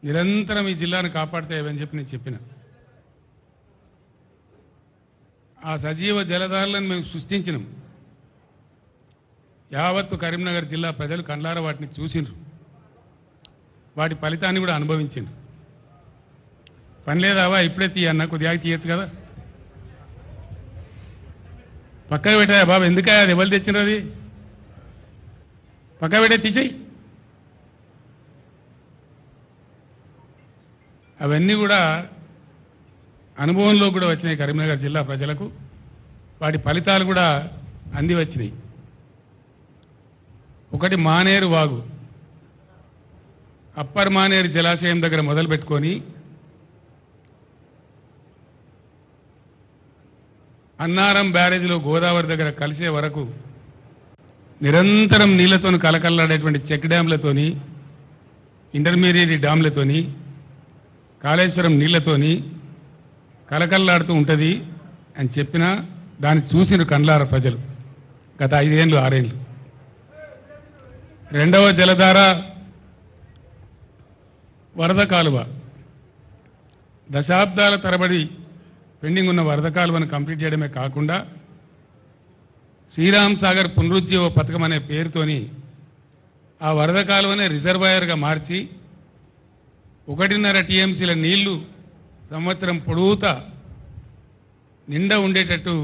నిరంతరం ఈ జిల్లాను కాపాడుతాయని చెప్పి నేను చెప్పిన. ఆ సజీవ జలధారలను మేము సృష్టించినాం. యావత్తు కరీంనగర్ జిల్లా ప్రజలు కండ్లారా వాటిని చూసిండ్రు, వాటి ఫలితాన్ని కూడా అనుభవించిండ్రు. పని లేదావా ఇప్పుడే తీయన్నా, కొద్దిగా తీయచ్చు కదా, పక్కకు పెట్టాయా బాబు, ఎందుకయా అది ఎవరు తెచ్చినారు, అది పక్క పెట్టే తీసేయి. అవన్నీ కూడా అనుభవంలో కూడా వచ్చినాయి కరీంనగర్ జిల్లా ప్రజలకు, వాటి ఫలితాలు కూడా అంది వచ్చినాయి. ఒకటి మానేరు వాగు, అప్పర్ మానేరు జలాశయం దగ్గర మొదలు పెట్టుకొని అన్నారం బ్యారేజ్లో గోదావరి దగ్గర కలిసే వరకు నిరంతరం నీళ్లతో కలకల్లాడేటువంటి చెక్ డ్యాంలతోని, ఇంటర్మీడియట్ డ్యాంలతోని, కాళేశ్వరం నీళ్లతోని కలకల్లాడుతూ ఉంటుంది అని చెప్పినా దాన్ని చూసిన కండ్లార ప్రజలు గత 5 ఏళ్ళు 6 ఏళ్ళు. రెండవ జలధార వరద కాలువ, దశాబ్దాల తరబడి పెండింగ్ ఉన్న వరద కాలువను కంప్లీట్ చేయడమే కాకుండా శ్రీరామ్ సాగర్ పునరుజ్జీవ పథకం అనే పేరుతోని ఆ వరద కాలువనే రిజర్వాయర్గా మార్చి 1.5 టీఎంసీల నీళ్లు సంవత్సరం పొడవుతా నిండా ఉండేటట్టు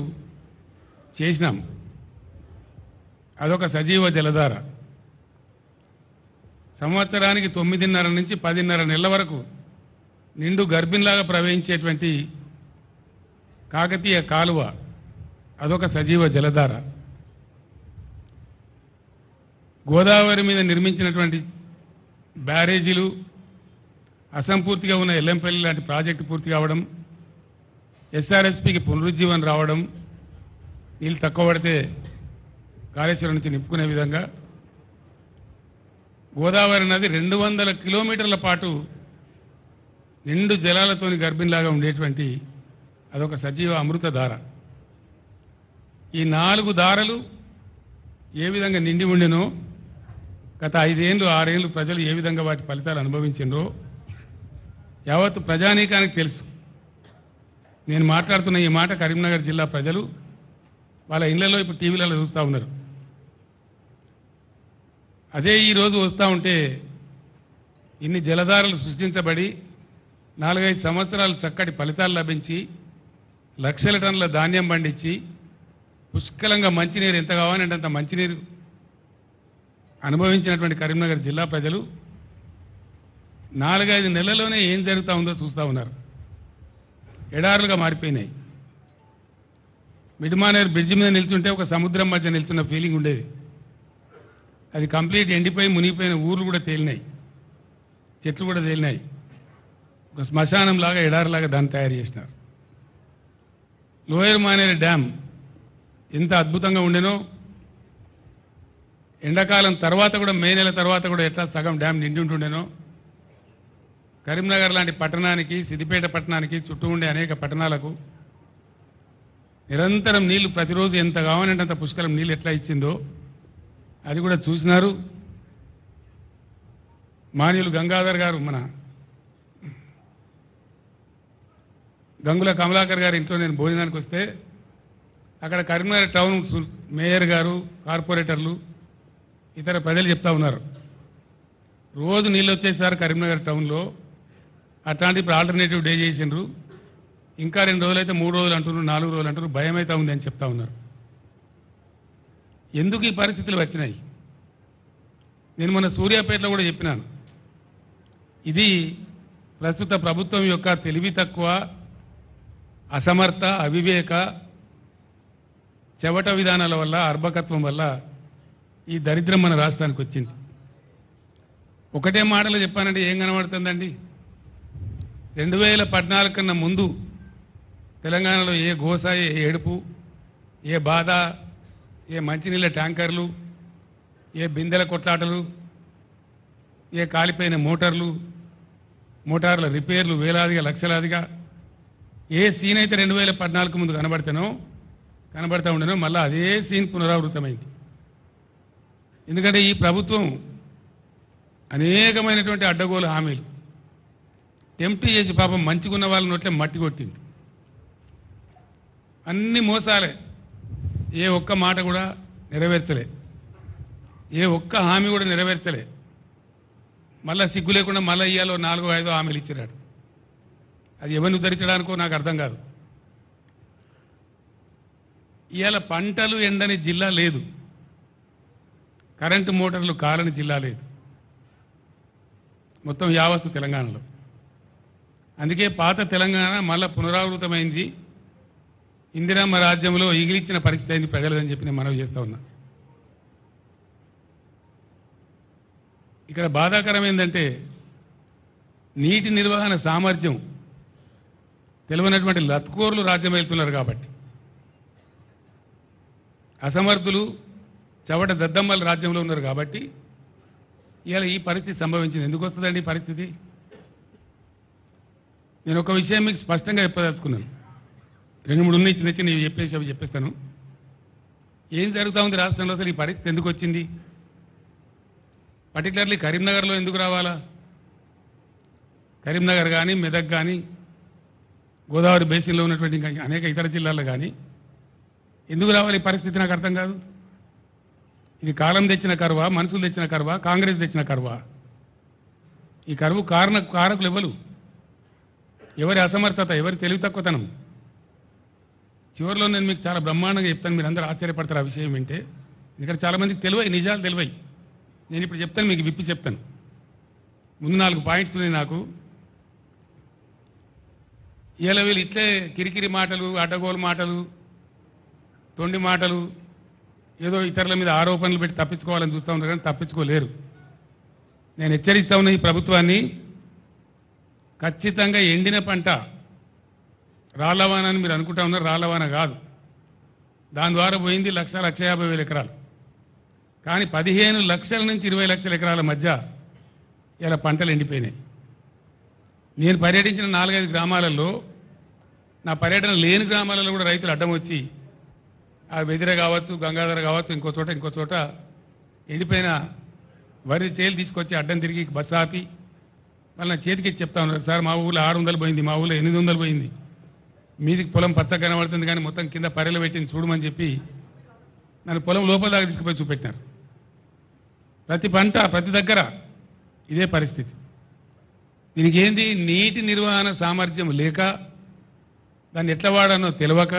చేసినాం. అదొక సజీవ జలధార. సంవత్సరానికి 9.5 నుంచి 10.5 నెలల వరకు నిండు గర్భిణిలాగా ప్రవహించేటువంటి కాకతీయ కాలువ, అదొక సజీవ జలధార. గోదావరి మీద నిర్మించినటువంటి బ్యారేజీలు, అసంపూర్తిగా ఉన్న ఎల్లంపల్లి లాంటి ప్రాజెక్టు పూర్తి కావడం, ఎస్ఆర్ఎస్పీకి పునరుజ్జీవనం రావడం, నీళ్ళు తక్కువ పడితే కాళేశ్వరం నుంచి నింపుకునే విధంగా గోదావరి నది 200 కిలోమీటర్ల పాటు నిండు జలాలతోని గర్భిణిలాగా ఉండేటువంటి అదొక సజీవ అమృత ధార. ఈ 4 ధారలు ఏ విధంగా నిండి ఉండెనో, గత 5 ఏళ్ళు 6 ఏళ్ళు ప్రజలు ఏ విధంగా వాటి ఫలితాలు అనుభవించినరో యావత్తు ప్రజానీకానికి తెలుసు. నేను మాట్లాడుతున్న ఈ మాట కరీంనగర్ జిల్లా ప్రజలు వాళ్ళ ఇళ్లలో ఇప్పుడు టీవీలలో చూస్తూ ఉన్నారు. అదే ఈరోజు వస్తూ ఉంటే ఇన్ని జలధారలు సృష్టించబడి 4-5 సంవత్సరాలు చక్కటి ఫలితాలు లభించి లక్షల టన్నుల ధాన్యం పండించి పుష్కలంగా మంచినీరు ఎంత కావాలంటే అంత మంచినీరు అనుభవించినటువంటి కరీంనగర్ జిల్లా ప్రజలు 4-5 నెలల్లోనే ఏం జరుగుతూ ఉందో చూస్తూ ఉన్నారు. ఎడారులుగా మారిపోయినాయి. మిడ్మానేరు బ్రిడ్జి మీద నిల్చుంటే ఒక సముద్రం మధ్య నిల్చున్న ఫీలింగ్ ఉండేది. అది కంప్లీట్ ఎండిపోయి మునిగిపోయిన ఊర్లు కూడా తేలినాయి, చెట్లు కూడా తేలినాయి. ఒక శ్మశానం లాగా ఎడారులాగా దాన్ని తయారు చేసినారు. లోయర్ మానేరు డ్యామ్ ఎంత అద్భుతంగా ఉండేనో, ఎండాకాలం తర్వాత కూడా మే నెల తర్వాత కూడా ఎట్లా సగం డ్యామ్ నిండి ఉంటుండేనో, కరీంనగర్ లాంటి పట్టణానికి, సిద్దిపేట పట్టణానికి, చుట్టూ ఉండే అనేక పట్టణాలకు నిరంతరం నీళ్లు ప్రతిరోజు ఎంత కావాలంటే అంత పుష్కలం నీళ్ళు ఎట్లా ఇచ్చిందో అది కూడా చూసినారు. మాన్యులు గంగాధర్ గారు, మన గంగుల కమలాకర్ గారి ఇంట్లో నేను భోజనానికి వస్తే అక్కడ కరీంనగర్ టౌన్ మేయర్ గారు, కార్పొరేటర్లు, ఇతర ప్రజలు చెప్తా ఉన్నారు, రోజు నీళ్ళు వచ్చేసారు కరీంనగర్ టౌన్లో, అట్లాంటి ఇప్పుడు ఆల్టర్నేటివ్ డే చేసిండ్రు, ఇంకా 2 రోజులు అయితే 3 రోజులు అంటున్నారు, 4 రోజులు అంటున్నారు, భయం అయితే ఉంది అని చెప్తా ఉన్నారు. ఎందుకు ఈ పరిస్థితులు వచ్చినాయి? నేను మన సూర్యాపేటలో కూడా చెప్పినాను, ఇది ప్రస్తుత ప్రభుత్వం యొక్క తెలివి తక్కువ, అసమర్థ, అవివేక, చెవట విధానాల వల్ల, అర్భకత్వం వల్ల ఈ దరిద్రం మన రాష్ట్రానికి వచ్చింది. ఒకటే మాటలో చెప్పానంటే ఏం కనబడుతుందండి? 2014 కన్నా ముందు తెలంగాణలో ఏ గోస, ఏ ఏడుపు, ఏ బాధ, ఏ మంచినీళ్ళ ట్యాంకర్లు, ఏ బిందెల కొట్లాటలు, ఏ కాలిపోయిన మోటార్ల రిపేర్లు వేలాదిగా లక్షలాదిగా ఏ సీన్ అయితే 2014 ముందు కనబడతా ఉండేనో మళ్ళీ అదే సీన్ పునరావృతమైంది. ఎందుకంటే ఈ ప్రభుత్వం అనేకమైనటువంటి అడ్డగోలు హామీలు, టెంప్ట్ చేసి పాపం మంచిగున్న వాళ్ళ నోట్లే మట్టి కొట్టింది. అన్ని మోసాలే, ఏ ఒక్క మాట కూడా నెరవేర్చలే, ఏ ఒక్క హామీ కూడా నెరవేర్చలే. మళ్ళా సిగ్గు లేకుండా మళ్ళీ ఇయ్యాలో 4-5 హామీలు ఇచ్చిరాడు. అది ఎవరిని ఉద్ధరించడానికో నాకు అర్థం కాదు. ఇవాళ పంటలు ఎండని జిల్లా లేదు, కరెంటు మోటార్లు కాలని జిల్లా లేదు మొత్తం యావత్తు తెలంగాణలో. అందుకే పాత తెలంగాణ మళ్ళా పునరావృతమైంది, ఇందిరమ్మ రాజ్యంలో ఈగిలిచ్చిన పరిస్థితి అయింది ప్రజలదని చెప్పి నేను మనవి చేస్తా ఉన్నా. ఇక్కడ బాధాకరం ఏంటంటే నీటి నిర్వహణ సామర్థ్యం తెలియనటువంటి లత్కోర్లు రాజ్యం వెళ్తున్నారు కాబట్టి, అసమర్థులు చవట దద్దమ్మల రాజ్యంలో ఉన్నారు కాబట్టి ఇవాళ ఈ పరిస్థితి సంభవించింది. ఎందుకు వస్తుందండి ఈ పరిస్థితి? నేను ఒక విషయం మీకు స్పష్టంగా చెప్పదలుచుకున్నాను. 2-3 ఉన్నాయి చిన్న చిన్న అవి చెప్పేస్తాను. ఏం జరుగుతూ ఉంది రాష్ట్రంలో, అసలు ఈ పరిస్థితి ఎందుకు వచ్చింది? పర్టికులర్లీ కరీంనగర్లో ఎందుకు రావాలా? కరీంనగర్ కానీ, మెదక్ కానీ, గోదావరి బేసిన్లో ఉన్నటువంటి ఇంకా అనేక ఇతర జిల్లాల్లో కానీ ఎందుకు రావాలి ఈ పరిస్థితి నాకు అర్థం కాదు. ఇది కాలం తెచ్చిన కరువా, మనుషులు తెచ్చిన కరువా, కాంగ్రెస్ తెచ్చిన కరువా? ఈ కరువు కారకులు ఎవరు? ఎవరి అసమర్థత, ఎవరి తెలివి తక్కువతనం? చివరిలో నేను మీకు చాలా బ్రహ్మాండంగా చెప్తాను, మీరు అందరూ ఆశ్చర్యపడతారు ఆ విషయం వింటే. ఇక్కడ చాలామందికి తెలివై, నిజాలు తెలివై. నేను ఇప్పుడు చెప్తాను, మీకు విప్పి చెప్తాను. ముందు 4 పాయింట్స్ ఉన్నాయి నాకు. ఇలా వీళ్ళు ఇట్లే కిరికిరి మాటలు, అడ్డగోలు మాటలు, తొండి మాటలు, ఏదో ఇతరుల మీద ఆరోపణలు పెట్టి తప్పించుకోవాలని చూస్తూ ఉన్నారు కానీ తప్పించుకోలేరు. నేను హెచ్చరిస్తా ఉన్న ఈ ప్రభుత్వాన్ని, ఖచ్చితంగా ఎండిన పంట రాళ్లవాన అని మీరు అనుకుంటా ఉన్నారు, రాళ్లవాన కాదు. దాని ద్వారా పోయింది 1,50,000 ఎకరాలు. కానీ 15 లక్షల నుంచి 20 లక్షల ఎకరాల మధ్య ఇలా పంటలు ఎండిపోయినాయి. నేను పర్యటించిన 4-5 గ్రామాలలో, నా పర్యటన లేని గ్రామాలలో కూడా రైతులు అడ్డం వచ్చి ఆ వెదిర కావచ్చు, గంగాధర కావచ్చు, ఇంకో చోట ఎండిపోయిన వరి చేలు తీసుకొచ్చి అడ్డం తిరిగి బస్సు ఆపి వాళ్ళ చేతికి చెప్తా ఉన్నారు, సార్ మా ఊళ్ళో 600 పోయింది, మా ఊళ్ళో 800 పోయింది, మీదికి పొలం పచ్చగా కనబడుతుంది కానీ మొత్తం కింద పర్రెలు పెట్టింది చూడమని చెప్పి నన్ను పొలం లోపల దాకా తీసుకుపోయి చూపెట్టినారు. ప్రతి పంట ప్రతి దగ్గర ఇదే పరిస్థితి. దీనికి ఏంది? నీటి నిర్వహణ సామర్థ్యం లేక, దాన్ని ఎట్లా వాడానో తెలియక,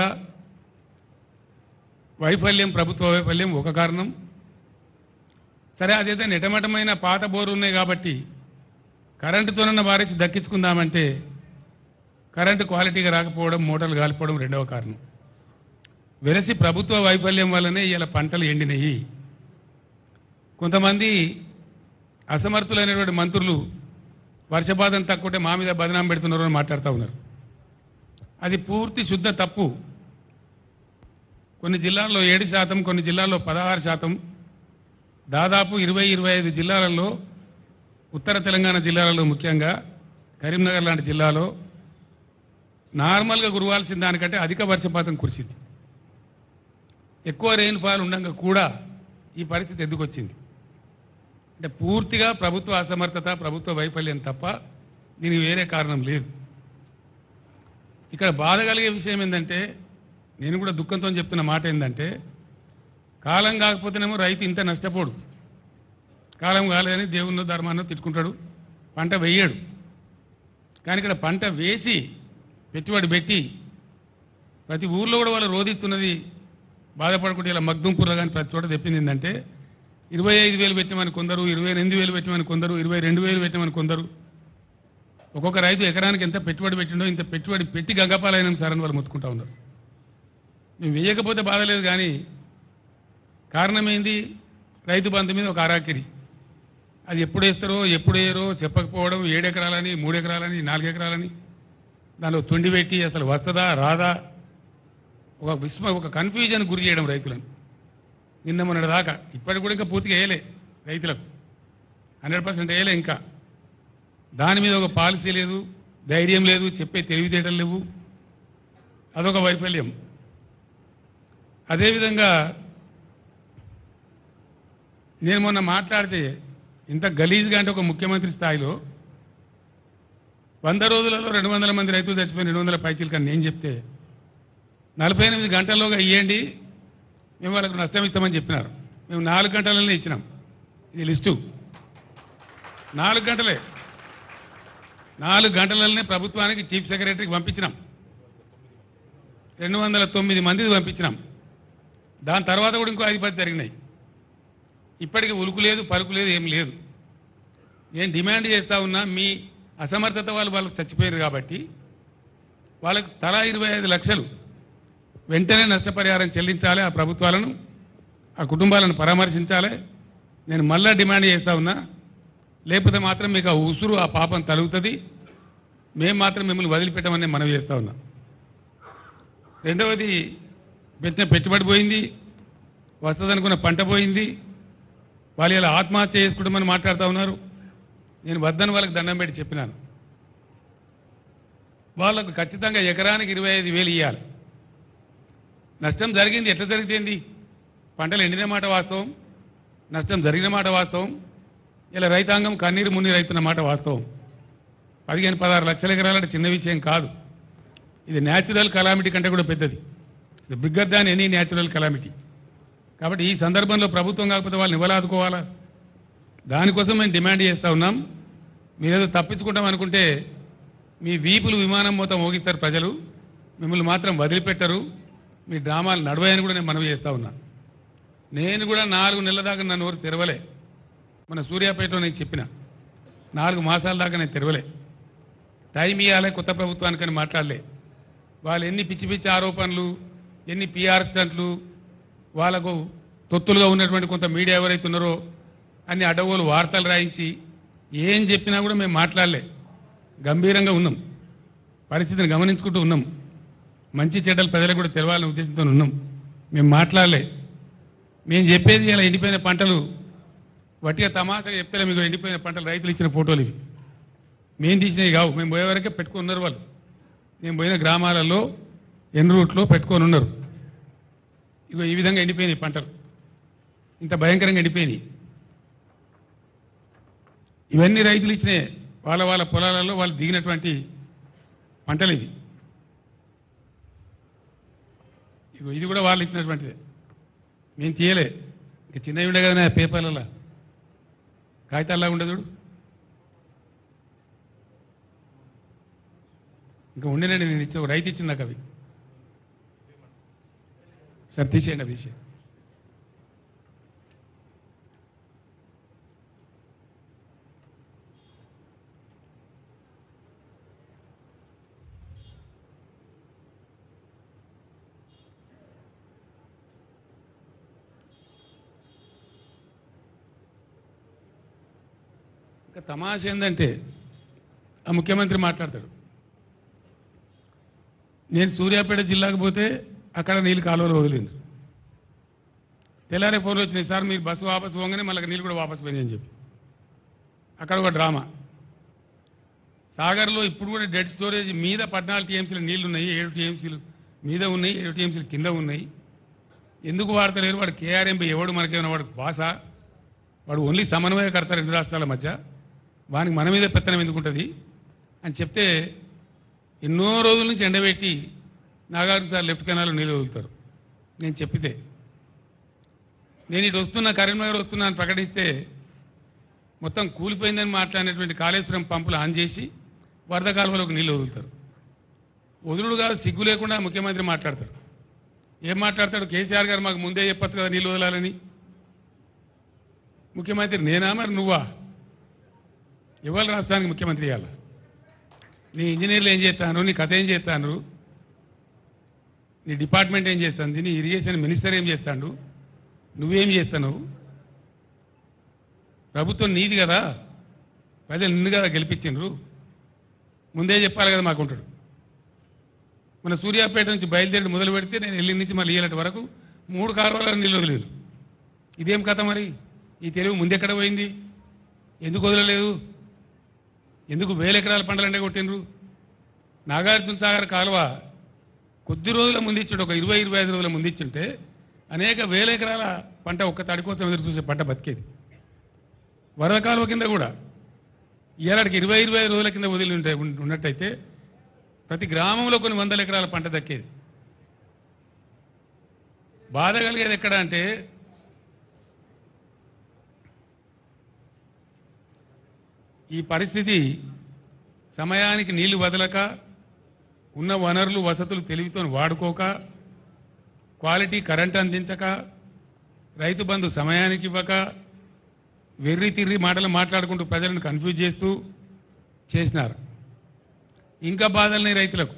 వైఫల్యం, ప్రభుత్వ వైఫల్యం ఒక కారణం. సరే, అదేదో నెటమటమైన పాత బోరు ఉన్నాయి కాబట్టి కరెంటుతోనన్న వారేసి దక్కించుకుందామంటే కరెంటు క్వాలిటీగా రాకపోవడం, మోటార్లు కాలిపోవడం రెండవ కారణం. వెరసి ప్రభుత్వ వైఫల్యం వల్లనే ఇలా పంటలు ఎండినాయి. కొంతమంది అసమర్థులైనటువంటి మంత్రులు వర్షపాతం తక్కువటే మా మీద బదనాం పెడుతున్నారు అని మాట్లాడుతూ ఉన్నారు. అది పూర్తి శుద్ధ తప్పు. కొన్ని జిల్లాల్లో 7%, కొన్ని జిల్లాల్లో 16%, దాదాపు 20-25 జిల్లాలలో, ఉత్తర తెలంగాణ జిల్లాలలో, ముఖ్యంగా కరీంనగర్ లాంటి జిల్లాలో నార్మల్గా కురవాల్సిన దానికంటే అధిక వర్షపాతం కురిసింది. ఎక్కువ రెయిన్ఫాల్ ఉండగా కూడా ఈ పరిస్థితి ఎందుకు వచ్చింది అంటే పూర్తిగా ప్రభుత్వ అసమర్థత, ప్రభుత్వ వైఫల్యం తప్ప దీనికి వేరే కారణం లేదు. ఇక్కడ బాధ కలిగే విషయం ఏంటంటే, నేను కూడా దుఃఖంతో చెప్తున్న మాట ఏంటంటే, కాలం కాకపోతేనేమో రైతు ఇంత నష్టపోడు, కాలం కాలేదని దేవుణ్ణో ధర్మాన్నో తిట్టుకుంటాడు, పంట వేయడు. కానీ ఇక్కడ పంట వేసి పెట్టుబడి పెట్టి ప్రతి ఊర్లో కూడా వాళ్ళు రోధిస్తున్నది బాధపడకుండా ఇలా మగ్దుంపుర్ర కానీ ప్రతి చోట తెప్పింది ఏంటంటే 25,000 పెట్టమని కొందరు, 28,000 పెట్టమని కొందరు, 22,000 పెట్టమని కొందరు. ఒక్కొక్క రైతు ఎకరానికి ఎంత పెట్టుబడి పెట్టిండో ఇంత పెట్టుబడి పెట్టి గంగపాలైన సార్ అని వాళ్ళు మొత్తుకుంటా ఉన్నారు. మేము వేయకపోతే బాధలేదు కానీ కారణం ఏంది? రైతు బంధు మీద ఒక అరాకిరి. అది ఎప్పుడు వేస్తారో ఎప్పుడు వేయరో చెప్పకపోవడం, 7 ఎకరాలని 3 ఎకరాలని 4 ఎకరాలని దానిలో తొండి పెట్టి అసలు వస్తుందా రాదా ఒక కన్ఫ్యూజన్ గురి చేయడం రైతులను. నిన్న మొన్నటి దాకా ఇప్పటికి కూడా ఇంకా పూర్తిగా వేయలే రైతులకు, 100% వేయలే. ఇంకా దాని మీద ఒక పాలసీ లేదు, ధైర్యం లేదు, చెప్పే తెలివితేటలు లేవు. అదొక వైఫల్యం. అదేవిధంగా నేను మొన్న మాట్లాడితే ఇంత గలీజ్గా అంటే ఒక ముఖ్యమంత్రి స్థాయిలో 100 రోజులలో 200 మంది రైతులు చచ్చిపోయిన 200 పైచీలు కానీ నేను చెప్తే 48 గంటల్లోగా ఇవ్వండి మేము వాళ్ళకు నష్టం ఇస్తామని చెప్పినారు. మేము 4 గంటలనే ఇచ్చినాం. ఇది లిస్టు 4 గంటలే 4 గంటలనే ప్రభుత్వానికి చీఫ్ సెక్రటరీకి పంపించినాం. 209 మందిని పంపించినాం. దాని తర్వాత కూడా ఇంకో 5-10 జరిగినాయి. ఇప్పటికీ ఉలుకు లేదు, పలుకు లేదు, ఏం లేదు. నేను డిమాండ్ చేస్తా ఉన్నా, మీ అసమర్థత వాళ్ళకు చచ్చిపోయారు కాబట్టి వాళ్ళకు తలా 25 లక్షలు వెంటనే నష్టపరిహారం చెల్లించాలి. ఆ ప్రభుత్వాలను, ఆ కుటుంబాలను పరామర్శించాలి. నేను మళ్ళా డిమాండ్ చేస్తా ఉన్నా. లేకపోతే మాత్రం మీకు ఆ ఉసురు, ఆ పాపం తలుగుతుంది. మేము మాత్రం మిమ్మల్ని వదిలిపెట్టమని మనవి చేస్తా ఉన్నా. రెండవది, పెట్టిన పెట్టుబడి పోయింది, వస్తుందనుకున్న పంట పోయింది. వాళ్ళు ఇలా ఆత్మహత్య చేసుకుంటామని మాట్లాడుతూ ఉన్నారు. నేను వద్దని వాళ్ళకి దండం పెట్టి చెప్పినాను. వాళ్ళకు ఖచ్చితంగా ఎకరానికి 25,000 ఇవ్వాలి. నష్టం జరిగింది, ఎట్లా జరిగింది? పంటలు ఎండిన మాట వాస్తవం, నష్టం జరిగిన మాట వాస్తవం. ఇలా రైతాంగం కన్నీరు మున్నీరు అవుతున్న మాట వాస్తవం. 15-16 లక్షల ఎకరాలంటే చిన్న విషయం కాదు. ఇది న్యాచురల్ కలామిటీ కంటే కూడా పెద్దది. ఇది bigger than any natural calamity. కాబట్టి ఈ సందర్భంలో ప్రభుత్వం కాకపోతే వాళ్ళని ఇవ్వలాదుకోవాలా? దానికోసం మేము డిమాండ్ చేస్తూ ఉన్నాం. మీరేదో తప్పించుకుంటాం అనుకుంటే మీ వీపులు విమానం మొత్తం మోగిస్తారు ప్రజలు, మిమ్మల్ని మాత్రం వదిలిపెట్టరు. మీ డ్రామాలు నడవాయని కూడా నేను మనవి చేస్తూ ఉన్నా. నేను కూడా 4 నెలల దాకా నా నోరు తెరవలే. మన సూర్యాపేటలో నేను చెప్పిన 4 మాసాల దాకా నేను తెరవలే. టైం ఇవ్వాలి కొత్త ప్రభుత్వానికని మాట్లాడలే. వాళ్ళు ఎన్ని పిచ్చి పిచ్చి ఆరోపణలు, ఎన్ని పిఆర్ స్టంట్లు, వాళ్ళకు తొత్తులుగా ఉన్నటువంటి కొంత మీడియా ఎవరైతే ఉన్నారో అన్ని అడ్డగోలు వార్తలు రాయించి ఏం చెప్పినా కూడా మేము మాట్లాడలే. గంభీరంగా ఉన్నాం, పరిస్థితిని గమనించుకుంటూ ఉన్నాం. మంచి చెడ్డలు ప్రజలకు కూడా తెలవాలనే ఉద్దేశంతో ఉన్నాం. మేము మాట్లాడలే. మేము చెప్పేది ఇలా ఎండిపోయిన పంటలు వట్టిగా తమాషగా చెప్తే మీకు ఎండిపోయిన పంటలు రైతులు ఇచ్చిన ఫోటోలు ఇవి. మేము తీసినవి కావు. మేము పోయే వరకే పెట్టుకొని ఉన్నారు వాళ్ళు. మేము పోయిన గ్రామాలలో ఎన్ రూట్లో పెట్టుకొని ఉన్నారు. ఇగో ఈ విధంగా ఎండిపోయినాయి పంటలు, ఇంత భయంకరంగా ఎండిపోయినాయి. ఇవన్నీ రైతులు ఇచ్చినాయి. వాళ్ళ పొలాలలో వాళ్ళు దిగినటువంటి పంటలు ఇవి. ఇగో ఇది కూడా వాళ్ళు ఇచ్చినటువంటిదే. మేము తీయలే. ఇంకా చిన్నవి ఉండే కదా పేపర్లలో, కాగితాల్లా ఉండదు చూడు. ఇంకా ఉండేనండి, నేను ఇచ్చే రైతు ఇచ్చింది నాకు అవి. సరే తీసేయండి, అవి తీసేయండి. ఇంకా తమాష ఏంటంటే ఆ ముఖ్యమంత్రి మాట్లాడతాడు. నేను సూర్యాపేట జిల్లాకు పోతే అక్కడ నీళ్ళు కాలువలు వదిలింది. తెల్లారే ఫోన్లు వచ్చినాయి, సార్ మీరు బస్సు వాపసు పోగానే మళ్ళీ నీళ్ళు కూడా వాపసు పోయినాయి అని చెప్పి. అక్కడ ఒక డ్రామా. సాగర్లో ఇప్పుడు కూడా డెడ్ స్టోరేజ్ మీద 14 టీఎంసీలు నీళ్లు ఉన్నాయి, 7 టీఎంసీలు మీద ఉన్నాయి, 7 టీఎంసీలు కింద ఉన్నాయి. ఎందుకు వాడతలేరు? వాడు కేఆర్ఎంపీ ఎవడు మనకేమైనా వాడు భాష? వాడు ఓన్లీ సమన్వయకర్త 2 రాష్ట్రాల మధ్య. వానికి మన మీద పెత్తనం ఎందుకుంటుంది అని చెప్తే ఎన్నో రోజుల నుంచి ఎండబెట్టి నాగార్జున సార్ లెఫ్ట్ కెనాల్లో నీళ్ళు వదులుతారు. నేను చెప్పితే నేను ఇటు వస్తున్నా, కరీంనగర్ వస్తున్నా అని ప్రకటిస్తే మొత్తం కూలిపోయిందని మాట్లాడినటువంటి కాళేశ్వరం పంపులు ఆన్ చేసి వరద కాలువలోకి నీళ్ళు వదులుతారు. వదులుడు కాదు, సిగ్గు లేకుండా ముఖ్యమంత్రి మాట్లాడతాడు. ఏం మాట్లాడతాడు? కేసీఆర్ గారు మాకు ముందే చెప్పచ్చు కదా నీళ్ళు వదలాలని. ముఖ్యమంత్రి నేనా మరి నువ్వా? ఇవాళ రాష్ట్రానికి ముఖ్యమంత్రి ఇవ్వాలి. నీ ఇంజనీర్లు ఏం చేస్తాను, నీ కథ ఏం చేస్తాను, నీ డిపార్ట్మెంట్ ఏం చేస్తుంది, నీ ఇరిగేషన్ మినిస్టర్ ఏం చేస్తాడు, నువ్వేం చేస్తావు? ప్రభుత్వం నీది కదా, ప్రజలు నిన్ను కదా గెలిపించిండ్రు, ముందే చెప్పాలి కదా మాకుంటాడు. మన సూర్యాపేట నుంచి బయలుదేరి మొదలు పెడితే నేను వెళ్ళి నుంచి మళ్ళీ ఏలటి వరకు 3 కాలువల నీళ్ళు వదిలేదు. ఇదేం కథ మరి? ఈ తెలుగు ముందెక్కడ పోయింది? ఎందుకు వదలలేదు? ఎందుకు 1000 ఎకరాల పంటలంటే కొట్టిండ్రు? నాగార్జున సాగర్ కాలువ కొద్ది రోజుల ముందు ఇచ్చాడు, ఒక 20-25 రోజుల ముందు ఇచ్చింటే అనేక 1000 ఎకరాల పంట ఒక్క తడి కోసం ఎదురు చూసే పంట బతికేది. వరద కాలువ కింద కూడా ఇలాంటికి 20 రోజుల కింద వదిలి ఉన్నట్టయితే ప్రతి గ్రామంలో కొన్ని వందల ఎకరాల పంట దక్కేది. బాధ కలిగేది ఎక్కడ అంటే ఈ పరిస్థితి సమయానికి నీళ్లు వదలక, ఉన్న వనరులు వసతులు తెలివితో వాడుకోక, క్వాలిటీ కరెంట్ అందించక, రైతు బంధు సమయానికి ఇవ్వక, వెర్రి తిర్రి మాటలు మాట్లాడుకుంటూ ప్రజలను కన్ఫ్యూజ్ చేస్తూ చేసినారు. ఇంకా బాధల్ని రైతులకు.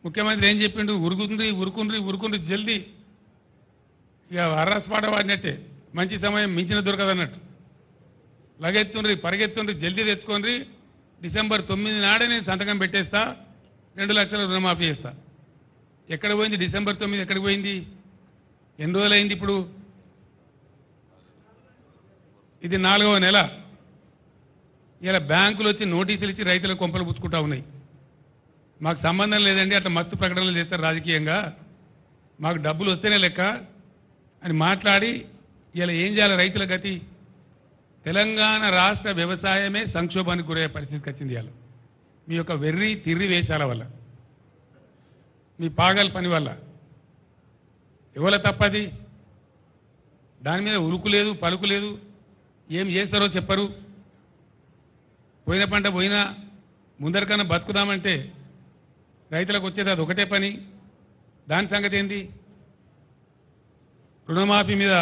ముఖ్యమంత్రి ఏం చెప్పిండు? ఉరుకుండ్రి జల్దీ. ఇక అర్రస్పాట వాడినట్టే, మంచి సమయం మించిన దొరకదన్నట్టు. లగెత్తుండ్రి, పరిగెత్తుండ్రి, జల్దీ తెచ్చుకోండి, డిసెంబర్ 9 నాడే నేను సంతకం పెట్టేస్తా, 2 లక్షల రుణమాఫీ చేస్తా. ఎక్కడ పోయింది డిసెంబర్ 9? ఎక్కడికి పోయింది? ఎన్ని రోజులైంది ఇప్పుడు? ఇది 4వ నెల. ఇలా బ్యాంకులు వచ్చి నోటీసులు ఇచ్చి రైతులకు కొంపలు పుచ్చుకుంటా ఉన్నాయి. మాకు సంబంధం లేదండి, అట్లా మస్తు ప్రకటనలు చేస్తారు రాజకీయంగా, మాకు డబ్బులు వస్తేనే లెక్క అని మాట్లాడి ఇలా ఏం చేయాలి రైతుల గతి? తెలంగాణ రాష్ట్ర వ్యవసాయమే సంక్షోభానికి గురయ్యే పరిస్థితికి వచ్చింది. ఇవాళ మీ యొక్క వెర్రి తిర్రి వేషాల వల్ల, మీ పాగల్ పని వల్ల. ఎవల తప్పది? దాని మీద ఉరుకు లేదు, పలుకు లేదు. ఏం చేస్తారో చెప్పరు. పోయిన పంట పోయినా ముందరికన్నా బతుకుదామంటే రైతులకు వచ్చేది అది ఒకటే పని. దాని సంగతి ఏంది? రుణమాఫీ మీద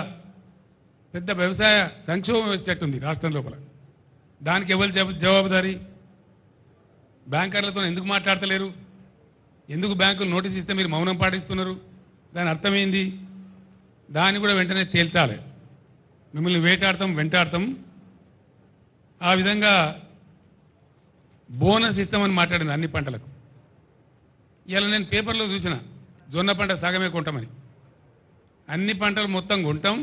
పెద్ద వ్యవసాయ సంక్షోభం వచ్చేటట్టుంది రాష్ట్రం లోపల. దానికి ఎవరు జవాబుదారీ? బ్యాంకర్లతో ఎందుకు మాట్లాడతలేరు? ఎందుకు బ్యాంకులు నోటీస్ ఇస్తే మీరు మౌనం పాటిస్తున్నారు? దాని అర్థమైంది. దాన్ని కూడా వెంటనే తేల్చాలి. మిమ్మల్ని వెంటాడతాం. ఆ విధంగా బోనస్ ఇస్తామని మాట్లాడింది అన్ని పంటలకు. ఇలా నేను పేపర్లో చూసిన, జొన్న పంట సగమే కొంటామని. అన్ని పంటలు మొత్తం కొంటాం,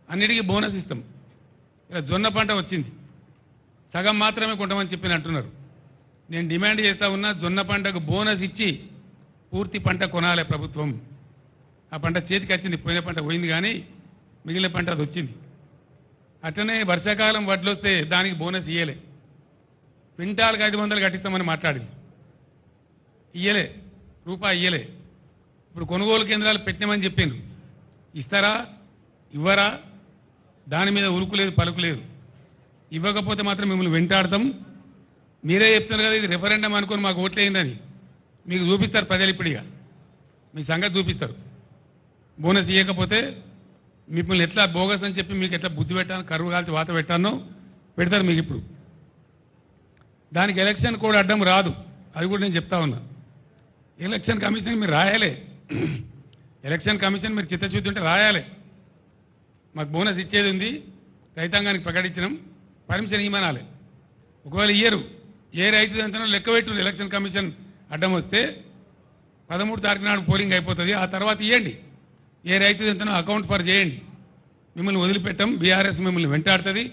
అన్నిటికీ బోనస్ ఇస్తాం. ఇలా జొన్న పంట వచ్చింది, సగం మాత్రమే కొంటామని చెప్పి అంటున్నారు. నేను డిమాండ్ చేస్తా ఉన్నా, జొన్న పంటకు బోనస్ ఇచ్చి పూర్తి పంట కొనాలి ప్రభుత్వం. ఆ పంట చేతికి వచ్చింది, పోయిన పంట పోయింది, కానీ మిగిలిన పంట అది వచ్చింది. అట్లనే వర్షాకాలం వడ్లు వస్తే దానికి బోనస్ ఇయ్యలే. క్వింటాల్కి 500 కట్టిస్తామని మాట్లాడింది, ఇయ్యలే, రూపాయి ఇయ్యలే. ఇప్పుడు కొనుగోలు కేంద్రాలు పెట్టినామని చెప్పిండ్రు, ఇస్తారా ఇవ్వరా? దాని మీద ఉరుకు లేదు, పలుకు లేదు. ఇవ్వకపోతే మాత్రం మిమ్మల్ని వెంటాడతాం. మీరే చెప్తున్నారు కదా ఇది రెఫరెండం అనుకుని మాకు ఓట్లేయిందని. మీకు చూపిస్తారు ప్రజలు, ఇప్పుడిగా మీ సంగతి చూపిస్తారు. బోనస్ ఇవ్వకపోతే మిమ్మల్ని ఎట్లా బోగస్ అని చెప్పి మీకు ఎట్లా బుద్ధి పెట్టాను, కరువు కాల్చి వాత పెట్టానో పెడతారు మీకు. ఇప్పుడు దానికి ఎలక్షన్ కోడ్ అడ్డం రాదు, అది కూడా నేను చెప్తా ఉన్నా. ఎలక్షన్ కమిషన్ మీరు రాయాలి, ఎలక్షన్ కమిషన్ మీరు చిత్తశుద్ధి ఉంటే రాయాలి. మాకు బోనస్ ఇచ్చేది ఉంది, రైతాంగానికి ప్రకటించడం, పర్మిషన్ ఇవ్వనాలి. ఒకవేళ ఇయ్యరు, ఏ రైతు ఎంతనో లెక్క పెట్టు. ఎలక్షన్ కమిషన్ అడ్డం వస్తే 13 తారీఖు నాడు పోలింగ్ అయిపోతుంది, ఆ తర్వాత ఇవ్వండి. ఏ రైతు ఎంతనో అకౌంట్ ఫర్ చేయండి. మిమ్మల్ని వదిలిపెట్టం, బీఆర్ఎస్ మిమ్మల్ని వెంటాడుతుంది.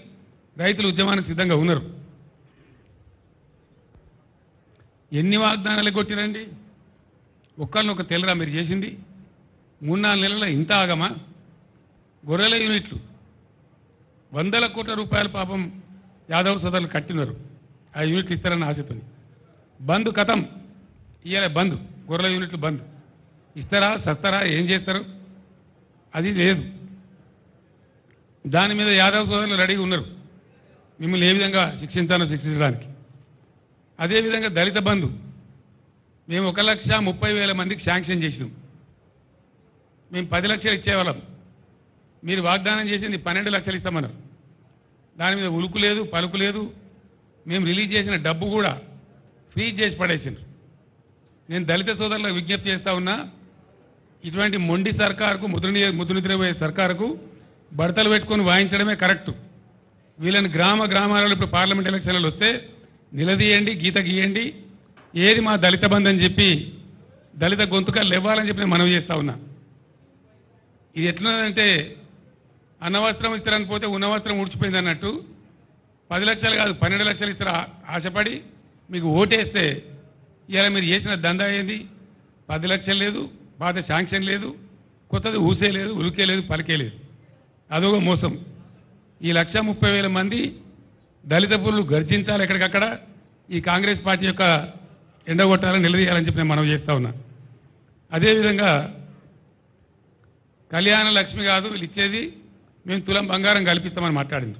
రైతులు ఉద్యమానికి సిద్ధంగా ఉన్నారు. ఎన్ని వాగ్దానాలు కొట్టిరండి? ఒక్కరినొక తెల్లరా మీరు చేసింది? 3-4 నెలల ఇంత ఆగమా? గొర్రెల యూనిట్లు 100ల కోట్ల రూపాయలు పాపం యాదవ్ సోదరులు కట్టినారు, ఆ యూనిట్లు ఇస్తారన్న ఆశతో. బంద్ కథం, ఇయ్యాలే బంద్, గొర్రెల యూనిట్లు బంద్. ఇస్తారా సస్తారా ఏం చేస్తారు? అది లేదు. దాని మీద యాదవ్ సోదరులు రెడీగా ఉన్నారు మిమ్మల్ని ఏ విధంగా శిక్షించాలో శిక్షించడానికి. అదేవిధంగా దళిత బంధు మేము 1,30,000 మందికి శాంక్షన్ చేసినాం. మేము 10 లక్షలు ఇచ్చేవాళ్ళం, మీరు వాగ్దానం చేసింది 12 లక్షలు ఇస్తామన్నారు. దాని మీద ఉలుకు లేదు, పలుకు లేదు. మేము రిలీజ్ చేసిన డబ్బు కూడా ఫ్రీజ్ చేసి పడేసిండ్రు. నేను దళిత సోదరులకు విజ్ఞప్తి చేస్తా ఉన్నా, ఇటువంటి మొండి సర్కారుకు, ముద్దు నిద్రపోయే సర్కారుకు బడతలు పెట్టుకొని వాయించడమే కరెక్టు. వీళ్ళని గ్రామాలలో ఇప్పుడు పార్లమెంట్ ఎలక్షన్లు వస్తే నిలదీయండి, గీత గీయండి. ఏది మా దళిత బంధు అని చెప్పి దళిత గొంతుకలు ఇవ్వాలని చెప్పి నేను మనవి చేస్తా ఉన్నా. ఇది ఎట్లున్నదంటే అన్నవస్త్రం ఇస్తారని పోతే ఉన్నవస్త్రం ఊడ్చిపోయింది అన్నట్టు. 10 లక్షలు కాదు 12 లక్షలు ఇస్తారు ఆశపడి మీకు ఓటేస్తే ఇలా మీరు చేసిన దందా ఏంది? 10 లక్షలు లేదు, పాత శాంక్షన్ లేదు, కొత్తది ఊసే లేదు, ఉలికే లేదు, పలికే లేదు. అదొక మోసం. ఈ 1,30,000 మంది దళిత పురులు గర్జించాలి ఎక్కడికక్కడ ఈ కాంగ్రెస్ పార్టీ యొక్క ఎండగొట్టాలని నిలదీయాలని చెప్పి నేను మనవి చేస్తా ఉన్నా. అదేవిధంగా కళ్యాణ లక్ష్మి కాదు వీళ్ళు ఇచ్చేది, మేము తులం బంగారం కల్పిస్తామని మాట్లాడింది.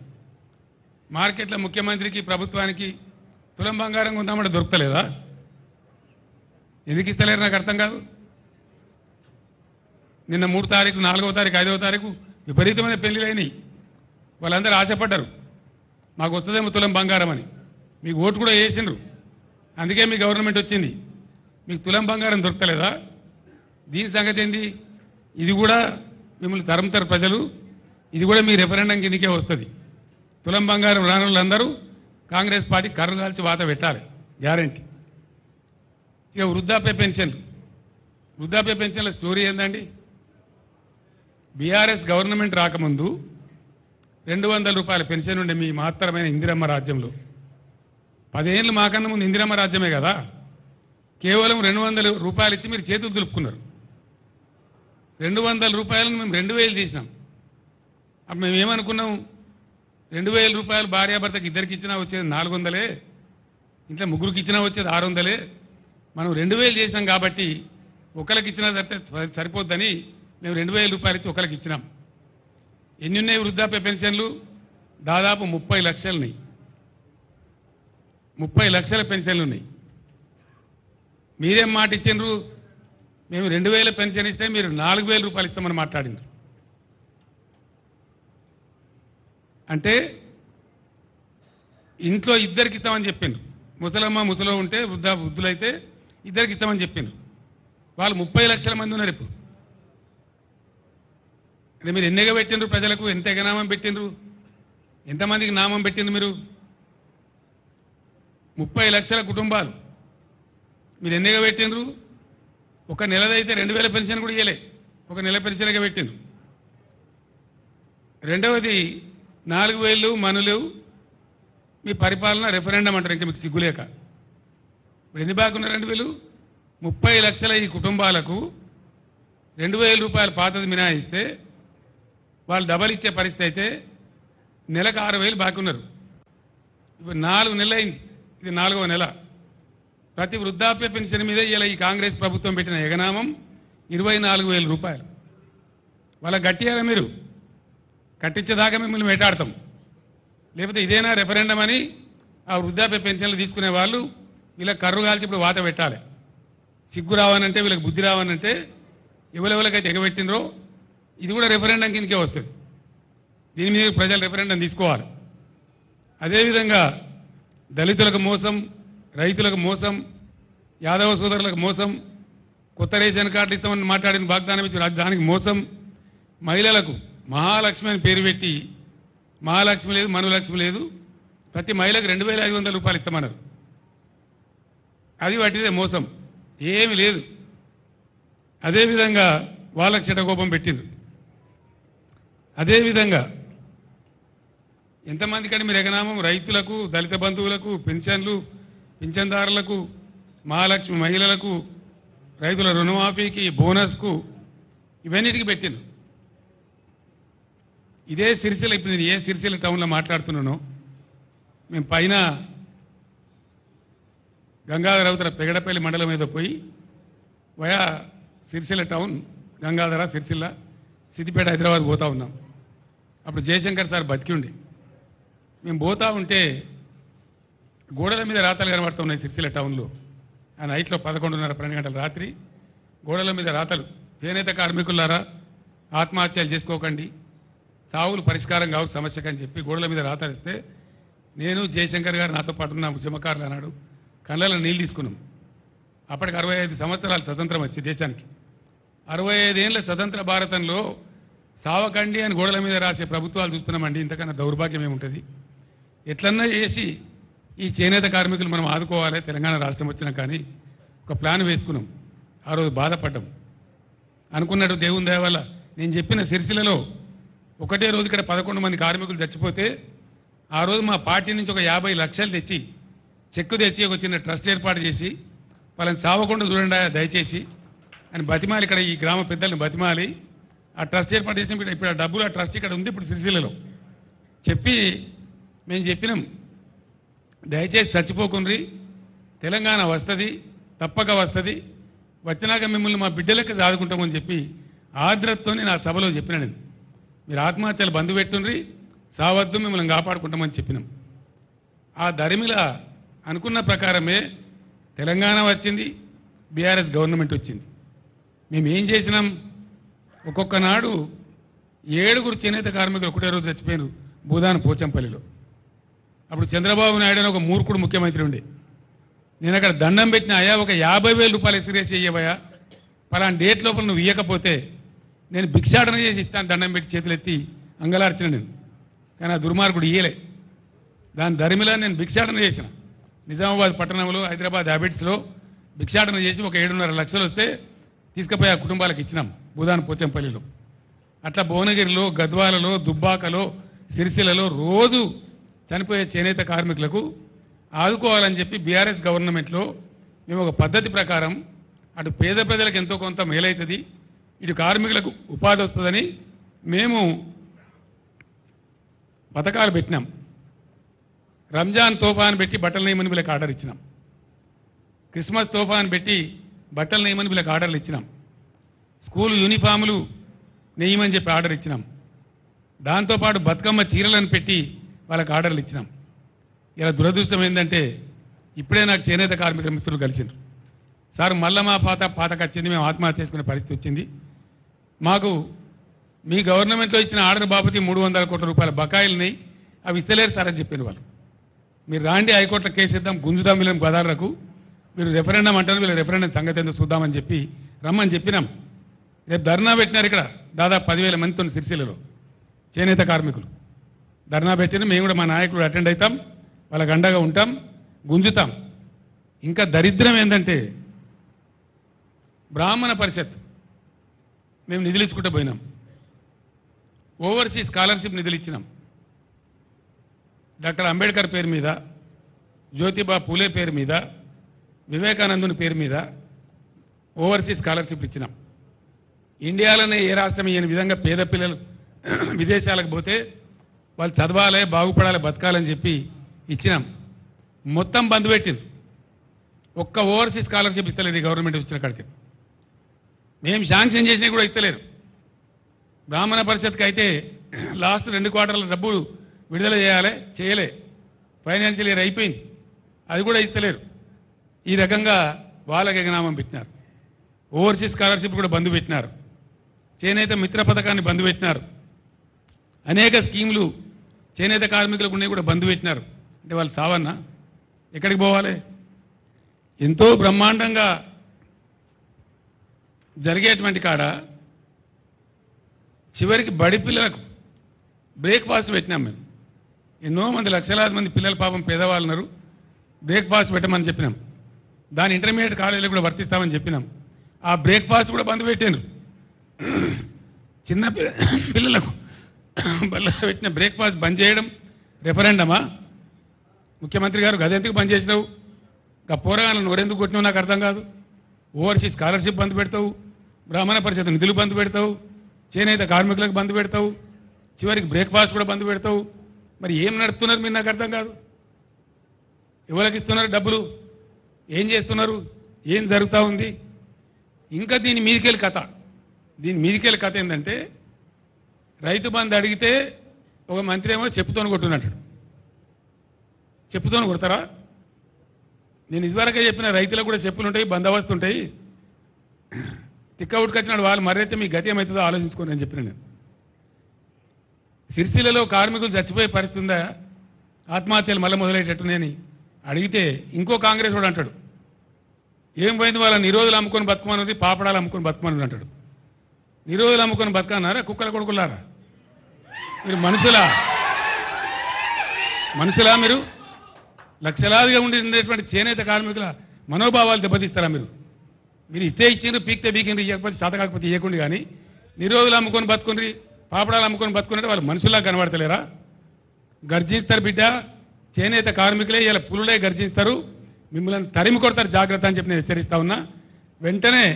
మార్కెట్లో ముఖ్యమంత్రికి ప్రభుత్వానికి తులం బంగారం ఉందామంటే దొరుకుతలేదా? ఎందుకు ఇస్తలేరు నాకు అర్థం కాదు. నిన్న 3 తారీఖు 4వ తారీఖు 5వ తారీఖు విపరీతమైన పెళ్లిళ్ళు అయినాయి. వాళ్ళందరూ ఆశపడ్డారు మాకు వస్తుందేమో తులం బంగారం అని. మీకు ఓటు కూడా వేసిండ్రు, అందుకే మీ గవర్నమెంట్ వచ్చింది. మీకు తులం బంగారం దొరకలేదా? దీని సంగతి ఏంది? ఇది కూడా మిమ్మల్ని తరుముతారు ప్రజలు, ఇది కూడా మీ రెఫరెండం కిందకే వస్తుంది. తులం బంగారం రాని వాళ్ళందరూ కాంగ్రెస్ పార్టీ కర్రు కాల్చి వాత పెట్టాలి, గ్యారంటీ. ఇక వృద్ధాప్య పెన్షన్ల స్టోరీ ఏందండి? బీఆర్ఎస్ గవర్నమెంట్ రాకముందు 200 రూపాయల పెన్షన్ ఉండే మీ మహత్తరమైన ఇందిరమ్మ రాజ్యంలో. 10 ఏళ్ళు మాకన్నా ముందు ఇందిరమ్మ రాజ్యమే కదా. కేవలం 200 రూపాయలు ఇచ్చి మీరు చేతులు దులుపుకున్నారు. 200 రూపాయలను మేము 2000 చేసినాం. అప్పుడు మేము ఏమనుకున్నాం? 2000 రూపాయలు భార్యాభర్తకి ఇద్దరికి ఇచ్చినా వచ్చేది 400, ఇంట్లో ముగ్గురికి ఇచ్చినా వచ్చేది 600. మనం 2000 చేసినాం కాబట్టి ఒకరికి ఇచ్చినా సరిపోద్దని మేము 2000 రూపాయలు ఇచ్చి ఒకరికి ఇచ్చినాం. ఎన్ని ఉన్నాయి వృద్ధాప్య పెన్షన్లు? దాదాపు 30 లక్షలున్నాయి. 30 లక్షల పెన్షన్లు ఉన్నాయి. మీరేం మాట ఇచ్చిండ్రు? మేము 2000 పెన్షన్ ఇస్తే మీరు 4000 రూపాయలు ఇస్తామని మాట్లాడిండ్రు. అంటే ఇంట్లో ఇద్దరికి ఇస్తామని చెప్పిండ్రు. ముసలమ్మ ముసలో ఉంటే వృద్ధులైతే ఇద్దరికి ఇస్తామని చెప్పిండ్రు. వాళ్ళు 30 లక్షల మంది ఉన్నారు ఇప్పుడు. అంటే మీరు ఎన్నిగా పెట్టిండ్రు? ప్రజలకు ఎంత ఎగనామం పెట్టిండ్రు? ఎంతమందికి నామం పెట్టిండ్రు మీరు? 30 లక్షల కుటుంబాలు మీరు ఎన్నిగా పెట్టిండ్రు? ఒక నెలదైతే 2000 పెన్షన్ కూడా ఇవ్వలే, ఒక నెల పెన్షన్గా పెట్టిండ్రు. రెండవది 4000 మనులు మీ పరిపాలన రెఫరెండం అంటారు, ఇంకా మీకు సిగ్గులేక. ఇప్పుడు ఎన్ని బాగున్నారండి వీళ్ళు? 30 లక్షల ఈ కుటుంబాలకు 2000 రూపాయలు పాతది మినాయిస్తే వాళ్ళు డబల్ ఇచ్చే పరిస్థితి అయితే నెలకు 6000 బాకీ ఉన్నారు. ఇప్పుడు 4 నెలలు అయింది, ఇది 4వ నెల. ప్రతి వృద్ధాప్య పెన్షన్ మీద ఇలా ఈ కాంగ్రెస్ ప్రభుత్వం పెట్టిన ఎగనామం 24,000 రూపాయలు. వాళ్ళ గట్టియారా మీరు? కట్టించేదాకా మిమ్మల్ని వేటాడతాం. లేకపోతే ఇదేనా రెఫరెండం అని ఆ వృద్ధాప్య పెన్షన్లు తీసుకునే వాళ్ళు వీళ్ళకి కర్రు కాల్చి ఇప్పుడు వాత పెట్టాలి. సిగ్గు రావనంటే, వీళ్ళకి బుద్ధి రావనంటే ఎవరెవరికైతే ఎగబెట్టినరో ఇది కూడా రెఫరెండం కిందకే వస్తుంది. దీని మీద ప్రజలు రెఫరెండం తీసుకోవాలి. అదేవిధంగా దళితులకు మోసం, రైతులకు మోసం, యాదవ సోదరులకు మోసం, కొత్త రేషన్ కార్డులు ఇస్తామని మాట్లాడిన వాగ్దానం ఇచ్చి దానికి మోసం, మహిళలకు మహాలక్ష్మి అని పేరు పెట్టి మహాలక్ష్మి లేదు, మనులక్ష్మి లేదు, ప్రతి మహిళకు 2500 రూపాయలు ఇస్తామన్నారు. అది వాటిదే మోసం, ఏమి లేదు. అదేవిధంగా వాళ్ళకి చెడ్డకోపం పెట్టింది. అదేవిధంగా ఎంతమందికంటే మీరు ఎగనామం రైతులకు, దళిత బంధువులకు, పెన్షన్లు, పింఛన్దారులకు, మహాలక్ష్మి మహిళలకు, రైతుల రుణమాఫీకి, బోనస్కు, ఇవన్నిటికీ పెట్టింది. ఇదే సిరిసిల్ల, ఇప్పుడు నేను ఏ సిరిసిల్ల టౌన్లో మాట్లాడుతున్నానో, మేము పైన గంగాధర అవతల పెగడపల్లి మండలం మీద పోయి వయా సిరిసిల్ల టౌన్, గంగాధర, సిరిసిల్ల, సిద్దిపేట, హైదరాబాద్ పోతా ఉన్నాం. అప్పుడు జయశంకర్ సార్ బతికి ఉండి మేము పోతా ఉంటే గోడల మీద రాతలు కనబడుతున్నాయి సిరిసిల్ల టౌన్లో. ఆ నైట్లో 11:30, 12 గంటల రాత్రి గోడల మీద రాతలు, చేనేత కార్మికులారా ఆత్మహత్యలు చేసుకోకండి, చావులు పరిష్కారం కావు సమస్యకు అని చెప్పి గోడల మీద రాతలు ఇస్తే నేను జయశంకర్ గారు నాతో పాటు ఉన్న ఉద్యమకారులు అన్నాడు, కళ్ళలో నీళ్ళు తీసుకున్నాం. అప్పటికి 65 సంవత్సరాలు స్వతంత్రం వచ్చి దేశానికి. 65 ఏళ్ల స్వతంత్ర భారతంలో సావకండి అని గోడల మీద రాసే ప్రభుత్వాలు చూస్తున్నామండి. ఇంతకన్నా దౌర్భాగ్యం ఏముంటుంది? ఎట్లన్నా చేసి ఈ చేనేత కార్మికులు మనం ఆదుకోవాలి. తెలంగాణ రాష్ట్రం వచ్చినా కానీ ఒక ప్లాన్ వేసుకున్నాం. ఆ రోజు బాధపడ్డాం. అనుకున్నట్టు దేవుని దయ వల్ల నేను చెప్పిన సిరిసిల్లలో ఒకటే రోజు ఇక్కడ 11 మంది కార్మికులు చచ్చిపోతే ఆ రోజు మా పార్టీ నుంచి ఒక 50 లక్షలు తెచ్చి, చెక్కు తెచ్చి ఒక చిన్న ట్రస్ట్ ఏర్పాటు చేసి వాళ్ళని సావకుండా చూడండి దయచేసి అని బతిమాలి, ఇక్కడ ఈ గ్రామ పెద్దల్ని బతిమాలి ఆ ట్రస్ట్ ఏర్పాటు చేసి ఇప్పుడు ఆ డబ్బులు ఆ ట్రస్ట్ ఇక్కడ ఉంది ఇప్పుడు సిరిసిల్లలో చెప్పి మేము చెప్పినాం దయచేసి చచ్చిపోకుండ్రి, తెలంగాణ వస్తుంది, తప్పక వస్తుంది, వచ్చినాక మిమ్మల్ని మా బిడ్డలకి సాదుకుంటామని చెప్పి ఆర్ద్రతతో నా సభలో చెప్పిన నేను. మీరు ఆత్మహత్యలు బంధు పెట్టుండ్రి, సావద్దు, మిమ్మల్ని కాపాడుకుంటామని చెప్పినాం. ఆ దరిమిల అనుకున్న ప్రకారమే తెలంగాణ వచ్చింది, బీఆర్ఎస్ గవర్నమెంట్ వచ్చింది. మేము ఏం చేసినాం? ఒక్కొక్క నాడు 7 చేనేత కార్మికులు ఒకటే రోజు చచ్చిపోయారు భూదాన పోచంపల్లిలో. అప్పుడు చంద్రబాబు నాయుడు అని ఒక మూర్ఖుడు ముఖ్యమంత్రి ఉండే. నేను అక్కడ దండం పెట్టిన, అయ్యా ఒక 50,000 రూపాయలు ఎక్స్రేస్ చేయవయ్యా, పలానా డేట్ లోపల నువ్వు ఇవ్వకపోతే నేను భిక్షాటన చేసి ఇస్తాను, దండం పెట్టి చేతులు ఎత్తి అంగలార్చిన నేను. కానీ ఆ దుర్మార్గుడు ఇయ్యలే. దాని దరిమిలా నేను భిక్షాటన చేసిన. నిజామాబాద్ పట్టణంలో, హైదరాబాద్ హ్యాబిట్స్లో భిక్షాటన చేసి ఒక 7.5 లక్షలు వస్తే తీసుకుపోయి ఆ కుటుంబాలకు ఇచ్చినాం భూదాన పోచంపల్లిలో. అట్లా భువనగిరిలో, గద్వాలలో, దుబ్బాకలో, సిరిసిల్లలో రోజు చనిపోయే చేనేత కార్మికులకు ఆదుకోవాలని చెప్పి బీఆర్ఎస్ గవర్నమెంట్లో మేము ఒక పద్ధతి ప్రకారం అటు పేద ప్రజలకు ఎంతో కొంత మేలవుతుంది, ఇటు కార్మికులకు ఉపాధి వస్తుందని మేము పథకాలు పెట్టినాం. రంజాన్ తోఫాన్ పెట్టి బట్టలు నేయమని వీళ్ళకి ఆర్డర్ ఇచ్చినాం. క్రిస్మస్ తోఫాన్ పెట్టి బట్టలు నేయమని వీళ్ళకి ఆర్డర్లు ఇచ్చినాం. స్కూల్ యూనిఫాములు నేయమని చెప్పి ఆర్డర్ ఇచ్చినాం. దాంతోపాటు బతుకమ్మ చీరలను పెట్టి వాళ్ళకి ఆర్డర్లు ఇచ్చినాం. ఇలా దురదృష్టం ఏంటంటే ఇప్పుడే నాకు చేనేత కార్మికుల మిత్రులు కలిసిండ్రు. సార్ మళ్ళా మా పాతకు వచ్చింది, మేము ఆత్మహత్య చేసుకునే పరిస్థితి వచ్చింది. మాకు మీ గవర్నమెంట్లో ఇచ్చిన ఆర్డర్ బాబతి 300 కోట్ల రూపాయల బకాయిల్ని అవి ఇస్తలేరు సార్ అని చెప్పారు వాళ్ళు. మీరు రాండి, హైకోర్టులో కేసు ఇద్దాం, గుంజుదాం వీళ్ళని గదాలకు, మీరు రెఫరెండం అంటారు, వీళ్ళ రెఫరెండం సంగతి ఎందుకు చూద్దామని చెప్పి రమ్మని చెప్పినాం. రేపు ధర్నా పెట్టినారు ఇక్కడ దాదాపు 10,000 మందితో సిరిసిల్లలో చేనేత కార్మికులు ధర్నా పెట్టిన. మేము కూడా మా నాయకుడు అటెండ్ అవుతాం, వాళ్ళకి అండగా ఉంటాం, గుంజుతాం. ఇంకా దరిద్రం ఏంటంటే బ్రాహ్మణ పరిషత్ మేము నిధులు ఇచ్చుకుంటూ పోయినాం. ఓవర్సీస్ స్కాలర్షిప్ నిధులు ఇచ్చినాం. డాక్టర్ అంబేద్కర్ పేరు మీద, జ్యోతిబా పూలే పేరు మీద, వివేకానందుని పేరు మీద ఓవర్సీస్ స్కాలర్షిప్ ఇచ్చినాం. ఇండియాలోనే ఏ రాష్ట్రం ఇయ్యని విధంగా పేద పిల్లలు విదేశాలకు పోతే వాళ్ళు చదవాలి, బాగుపడాలి, బతకాలని చెప్పి ఇచ్చినాం. మొత్తం బంద్ పెట్టింది. ఒక్క ఓవర్సీస్ స్కాలర్షిప్ ఇస్తలేదు ఈ గవర్నమెంట్ ఇచ్చిన కాడికి. మేము శాంక్షన్ చేసినా కూడా ఇస్తలేరు. బ్రాహ్మణ పరిషత్కి అయితే లాస్ట్ 2 క్వార్టర్ల డబ్బులు విడుదల చేయలే. ఫైనాన్షియల్ ఇయర్ అయిపోయింది, అది కూడా ఇస్తలేరు. ఈ రకంగా వాళ్ళకి ఎగనామం పెట్టినారు. ఓవర్సీస్ స్కాలర్షిప్ కూడా బంద్ పెట్టినారు. చేనేత మిత్ర పథకాన్ని బంద్ పెట్టినారు. అనేక స్కీములు చేనేత కార్మికులకు ఉన్నాయి కూడా బంద్ పెట్టినారు. అంటే వాళ్ళు సావన్నా ఎక్కడికి పోవాలి? ఎంతో బ్రహ్మాండంగా జరిగేటువంటి కాడ చివరికి బడి పిల్లలకు బ్రేక్ఫాస్ట్ పెట్టినాం మేము. ఎన్నో మంది, లక్షలాది మంది పిల్లలు పాపం పేదవాళ్ళు ఉన్నారు, బ్రేక్ఫాస్ట్ పెట్టమని చెప్పినాం. దాని ఇంటర్మీడియట్ కాలేజీలో కూడా వర్తిస్తామని చెప్పినాం. ఆ బ్రేక్ఫాస్ట్ కూడా బంద్ పెట్టారు. చిన్న పిల్లలకు బళ్ళలో పెట్టిన బ్రేక్ఫాస్ట్ బంద్ చేయడం రెఫరెండమా? ముఖ్యమంత్రి గారు గదెందుకు బంద్ చేసినావు? ఇంకా పోరగాళ్ళను నోరెందుకు కొట్టినావు నాకు అర్థం కాదు. ఓవర్సీస్ స్కాలర్షిప్ బంద్ పెడతావు, బ్రాహ్మణ పరిషత్ నిధులు బంద్ పెడతావు, చేనేత కార్మికులకు బంద్ పెడతావు, చివరికి బ్రేక్ఫాస్ట్ కూడా బంద్ పెడతావు. మరి ఏం నడుపుతున్నారు మీరు నాకు అర్థం కాదు. ఎవరికి ఇస్తున్నారు డబ్బులు? ఏం చేస్తున్నారు? ఏం జరుగుతూ ఉంది? ఇంకా దీని మీదికెళ్ళి కథ ఏంటంటే రైతు బంధు అడిగితే ఒక మంత్రి ఏమో చెప్పుతోని కొట్టున్నట్టు. చెప్పుతోని కొడతారా? నేను ఇదివరకే చెప్పిన రైతులకు కూడా చెప్పులు ఉంటాయి, బందోబస్తు ఉంటాయి. తిక్క ఉట్టుకొచ్చినాడు వాళ్ళు మరైతే మీ గతి ఏమవుతుందో ఆలోచించుకోండి అని చెప్పిన నేను. సిరిసిల్లలో కార్మికులు చచ్చిపోయే పరిస్థితి ఉందా? ఆత్మహత్యలు మళ్ళీ మొదలయ్యేటట్టునేని అడిగితే ఇంకో కాంగ్రెస్ వాడు అంటాడు, ఏం పోయింది వాళ్ళ నిరోధులు అమ్ముకొని బతుకమన్నది, పాపడాలు అమ్ముకొని బతుకమన్నది అంటాడు. నిరోధులు అమ్ముకొని బతకన్నారా? కుక్కల కొడుకులారా మీరు? మనుషులా మీరు? లక్షలాదిగా ఉండేటువంటి చేనేత కార్మికుల మనోభావాలు దెబ్బతీస్తారా మీరు? మీరు ఇస్తే ఇచ్చిండ్రు, పీక్తే పీకిండ్రు, ఇవ్వకపోతే చేత కాకపోతే ఇవ్వకుండా. కానీ నిరోధులు అమ్ముకొని బతుకుండ్రి, పాపడాలు అమ్ముకొని బతుకున్నట్టు వాళ్ళు మనుషుల్లా కనబడతలేరా? గర్జిస్తారు బిడ్డ, చేనేత కార్మికులే ఇలా పులులే గర్జిస్తారు, మిమ్మల్ని తరిమి కొడతారు, జాగ్రత్త అని చెప్పి నేను హెచ్చరిస్తా ఉన్నా. వెంటనే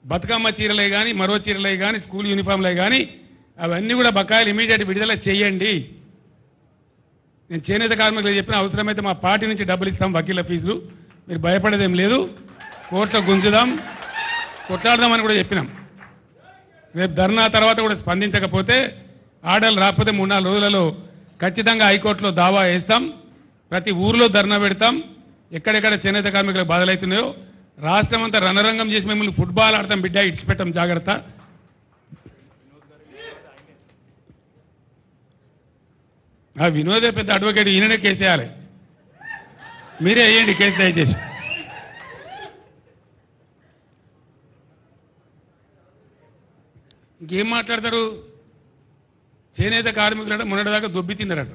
బతుకమ్మ చీరలే కానీ, మరో చీరలే కానీ, స్కూల్ యూనిఫామ్లే కానీ అవన్నీ కూడా బకాయిలు ఇమీడియట్ విడుదల చేయండి. నేను చేనేత కార్మికులకు చెప్పిన అవసరమైతే మా పార్టీ నుంచి డబ్బులు ఇస్తాం వకీల ఫీజులు, మీరు భయపడేదేం లేదు, కోర్టులో గుంజుదాం, కొట్లాడదామని కూడా చెప్పినాం. రేపు ధర్నా తర్వాత కూడా స్పందించకపోతే, ఆర్డర్లు రాకపోతే 3-4 రోజులలో ఖచ్చితంగా హైకోర్టులో దావా వేస్తాం, ప్రతి ఊర్లో ధర్నా పెడతాం. ఎక్కడెక్కడ చేనేత కార్మికులకు బాధలవుతున్నాయో రాష్ట్రం అంతా రణరంగం చేసి మిమ్మల్ని ఫుట్బాల్ ఆడతాం బిడ్డ, ఇడిచిపెట్టాం, జాగ్రత్త. ఆ వినోదే పెద్ద అడ్వకేట్, ఈయననే కేసు వేయాలి, మీరే వేయండి కేసు దయచేసి. ఇంకేం మాట్లాడతారు? చేనేత కార్మికులంటే మొన్నటిదాకా దొబ్బి తిన్నారట.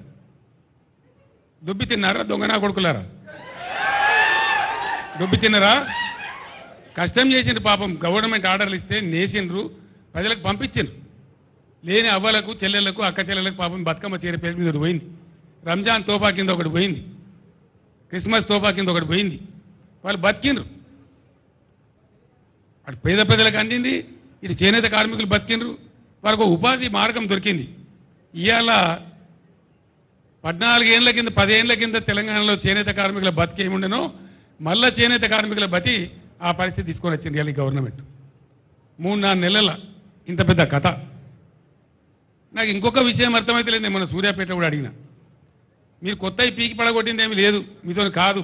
దొబ్బి తిన్నారా దొంగనా కొడుకులారా? దొబ్బి తిన్నారా? కష్టం చేసిండ్రు పాపం, గవర్నమెంట్ ఆర్డర్లు ఇస్తే నేసిండ్రు, ప్రజలకు పంపించిండ్రు. లేని అవ్వలకు చెల్లెళ్లకు అక్క చెల్లెలకు పాపం బతుకమ్మ చీర పేరు మీద ఒకటి పోయింది, రంజాన్ తోఫా కింద ఒకటి పోయింది, క్రిస్మస్ తోఫా కింద ఒకటి పోయింది. వాళ్ళు బతికిండ్రు. అటు పేద ప్రజలకు అందింది, ఇటు చేనేత కార్మికులు బతికిండ్రు, వాళ్ళకు ఉపాధి మార్గం దొరికింది. ఇవాళ 14 ఏళ్ల కింద 10 ఏళ్ల కింద తెలంగాణలో చేనేత కార్మికుల బతికి ఏముండెనో మళ్ళా చేనేత కార్మికుల బతి ఆ పరిస్థితి తీసుకొని వచ్చింది ఇవాళ గవర్నమెంట్. 3-4 నెలల ఇంత పెద్ద కథ. నాకు ఇంకొక విషయం అర్థమైతే లేదు, మన సూర్యాపేట కూడా అడిగిన, మీరు కొత్త పీకి పడగొట్టింది ఏమీ లేదు, మీతో కాదు,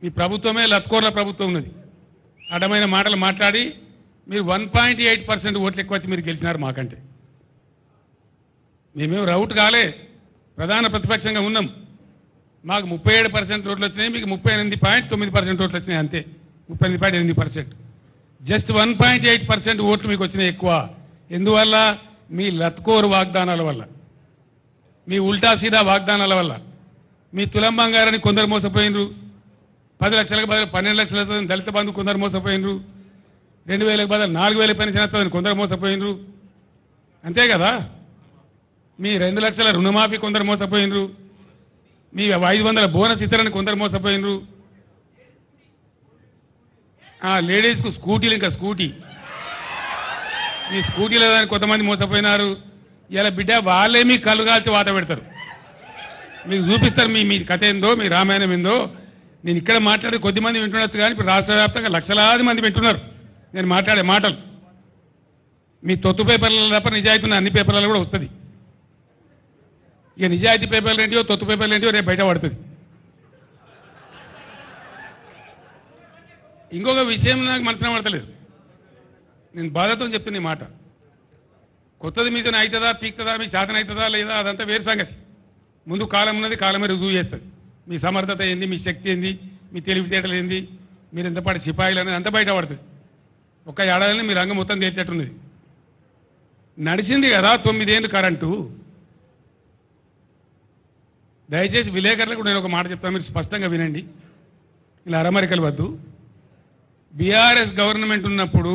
మీ ప్రభుత్వమే లత్కోర్ల ప్రభుత్వం ఉన్నది. అడ్డమైన మాటలు మాట్లాడి మీరు 1.8% ఓట్లు ఎక్కువ వచ్చి మీరు గెలిచినారు మాకంటే. మేమేం రౌట్ కాలే, ప్రధాన ప్రతిపక్షంగా ఉన్నాం. మాకు 37% ఓట్లు వచ్చినాయి, మీకు 38.9% ఓట్లు వచ్చినాయి, అంతే. 38.8%. జస్ట్ 1.8% ఓట్లు మీకు వచ్చినాయి ఎక్కువ. ఎందువల్ల? మీ లత్కోరు వాగ్దానాల వల్ల, మీ ఉల్టా సీదా వాగ్దానాల వల్ల. మీ తులం బంగారాన్ని కొందరు మోసపోయినరు, 10 లక్షలకు బదులు 12 లక్షలతో దళిత బంధు కొందరు మోసపోయినరు, 2000లకు బదులు 4000 పెన్షన్ వస్తుందని కొందరు మోసపోయినరు, అంతే కదా. మీ 2 లక్షల రుణమాఫీ కొందరు మోసపోయినరు, మీ 500 బోనస్ ఇతరని కొందరు మోసపోయినరు, లేడీస్కు స్కూటీలు, ఇంకా స్కూటీ, మీ స్కూటీలో కొంతమంది మోసపోయినారు. ఇలా బిడ్డ వాళ్ళే మీ కళ్ళు కాల్చి వాత పెడతారు, మీకు చూపిస్తారు మీ కథ ఏందో, మీ రామాయణం ఏందో. నేను ఇక్కడ మాట్లాడి కొద్దిమంది వింటుండొచ్చు, కానీ ఇప్పుడు రాష్ట్ర వ్యాప్తంగా లక్షలాది మంది వింటున్నారు నేను మాట్లాడే మాటలు. మీ తొత్తు పేపర్లలో తప్ప నిజాయితీ ఉన్న అన్ని పేపర్లలో కూడా వస్తుంది. ఇక నిజాయితీ పేపర్లు ఏంటియో తొత్తు పేపర్లు ఏంటియో రేపు బయట పడుతుంది. ఇంకొక విషయం నాకు మనసున పడతలేదు, నేను బాధతో చెప్తున్న ఈ మాట. కొత్తది మీతో అవుతుందా పీక్తుందా, మీ శాతం అవుతుందా లేదా, అదంతా వేరు సంగతి. ముందు కాలం ఉన్నది, కాలమే రుజువు చేస్తుంది. మీ సమర్థత ఏంది, మీ శక్తి ఏంది, మీ తెలివితేటలు ఏంది, మీరు ఎంతపాటి సిపాయిలు అనేది అంతా బయట పడుతుంది. ఒక్క ఏడాదిని మీ రంగం మొత్తం తేల్చేట్టున్నది. నడిచింది కదా 9 ఏళ్ళు కరెంటు. దయచేసి విలేకరులకు నేను ఒక మాట చెప్తాను, మీరు స్పష్టంగా వినండి, ఇలా అరమరికలు వద్దు. బీఆర్ఎస్ గవర్నమెంట్ ఉన్నప్పుడు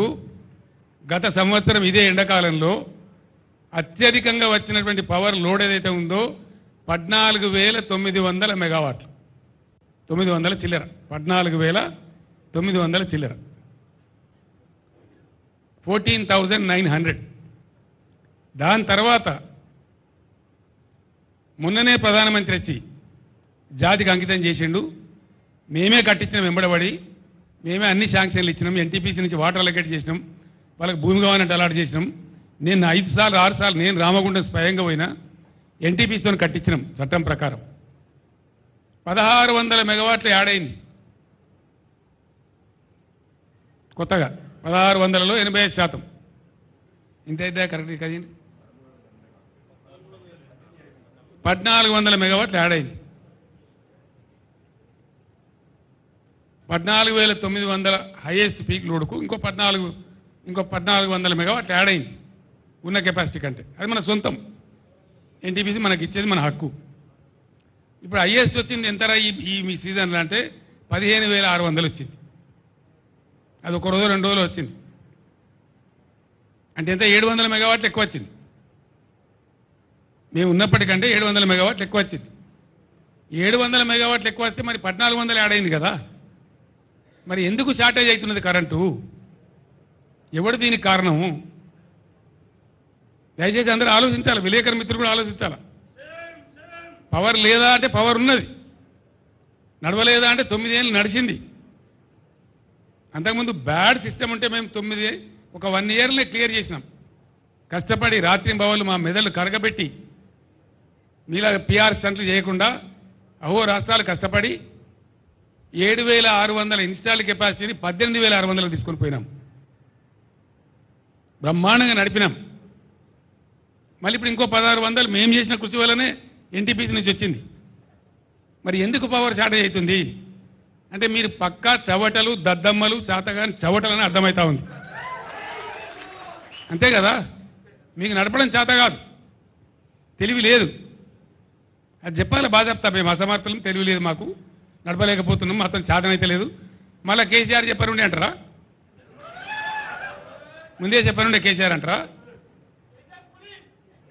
గత సంవత్సరం ఇదే ఎండాకాలంలో అత్యధికంగా వచ్చినటువంటి పవర్ లోడ్ ఏదైతే ఉందో 14,900 మెగావాట్లు, 900 చిల్లర, 14,900 చిల్లర, 14,900. దాని తర్వాత మొన్ననే ప్రధానమంత్రి వచ్చి జాతికి అంకితం చేసిండు. మేమే కట్టించిన వెంబడబడి, మేమే అన్ని శాంక్షన్లు ఇచ్చినాం, ఎన్టీపీసీ నుంచి వాటర్ అలొకేట్ చేసినాం, వాళ్ళకి భూమి కావాలంటే అలాట్ చేసినాం. నేను 5 సార్లు 6 సార్లు నేను రామగుండం స్వయంగా పోయినా, ఎన్టీపీసీతో కట్టించినాం చట్టం ప్రకారం. 1600 మెగావాట్లు యాడ్ అయింది కొత్తగా, 1600లో 85%. ఇంతైతే కరెక్ట్ కదండి. 1400 మెగావాట్లు యాడ్ అయింది. 14,900 హైయెస్ట్ పీక్ లోడ్కు ఇంకో 1400 మెగావాట్లు యాడ్ అయింది ఉన్న కెపాసిటీ కంటే. అది మన సొంతం, ఎన్టీపీసీ మనకి ఇచ్చేది మన హక్కు. ఇప్పుడు హైయెస్ట్ వచ్చింది ఎంతరా ఈ మీ సీజన్లో అంటే 15,600 వచ్చింది. అది ఒక రోజు 2 రోజులు వచ్చింది. అంటే ఎంత? 700 మెగావాట్లు ఎక్కువ వచ్చింది. మేము ఉన్నప్పటికంటే 700 మెగావాట్లు ఎక్కువ వచ్చింది. 700 మెగావాట్లు ఎక్కువ వస్తే మరి 1400 యాడ్ అయింది కదా. మరి ఎందుకు షార్టేజ్ అవుతున్నది కరెంటు? ఎవడు దీనికి కారణము? దయచేసి అందరూ ఆలోచించాలి, విలేకరు మిత్రులు కూడా ఆలోచించాలి. పవర్ లేదా అంటే పవర్ ఉన్నది, నడవలేదా అంటే 9 ఏళ్ళు నడిచింది. అంతకుముందు బ్యాడ్ సిస్టమ్ ఉంటే మేము ఒక 1 ఇయర్లే క్లియర్ చేసినాం. కష్టపడి రాత్రింబవళ్ళు మా మెదళ్ళు కరగబెట్టి మీలా పిఆర్ స్టంట్లు చేయకుండా అహో రాష్ట్రాలు కష్టపడి 7,600 ఇన్స్టాల్ కెపాసిటీని 18,600 తీసుకొని పోయినాం. బ్రహ్మాండంగా నడిపినాం. మళ్ళీ ఇప్పుడు ఇంకో 1,600 మేము చేసిన కృషి వల్లనే ఎన్టీపీసీ నుంచి వచ్చింది. మరి ఎందుకు పవర్ షార్టేజ్ అవుతుంది అంటే మీరు పక్కా చవటలు దద్దమ్మలు శాతగాని చవటలని అర్థమవుతా ఉంది. అంతే కదా, మీకు నడపడం చేత కాదు, తెలివి లేదు. అది చెప్పాలి బాగా చెప్తా. మేము అసమర్థులం, తెలివి లేదు, మాకు నడపలేకపోతున్నాం, మొత్తం చేతనైతే లేదు. మళ్ళీ కేసీఆర్ చెప్పారుండే అంటారా? ముందే చెప్పారుండే కేసీఆర్ అంటారా?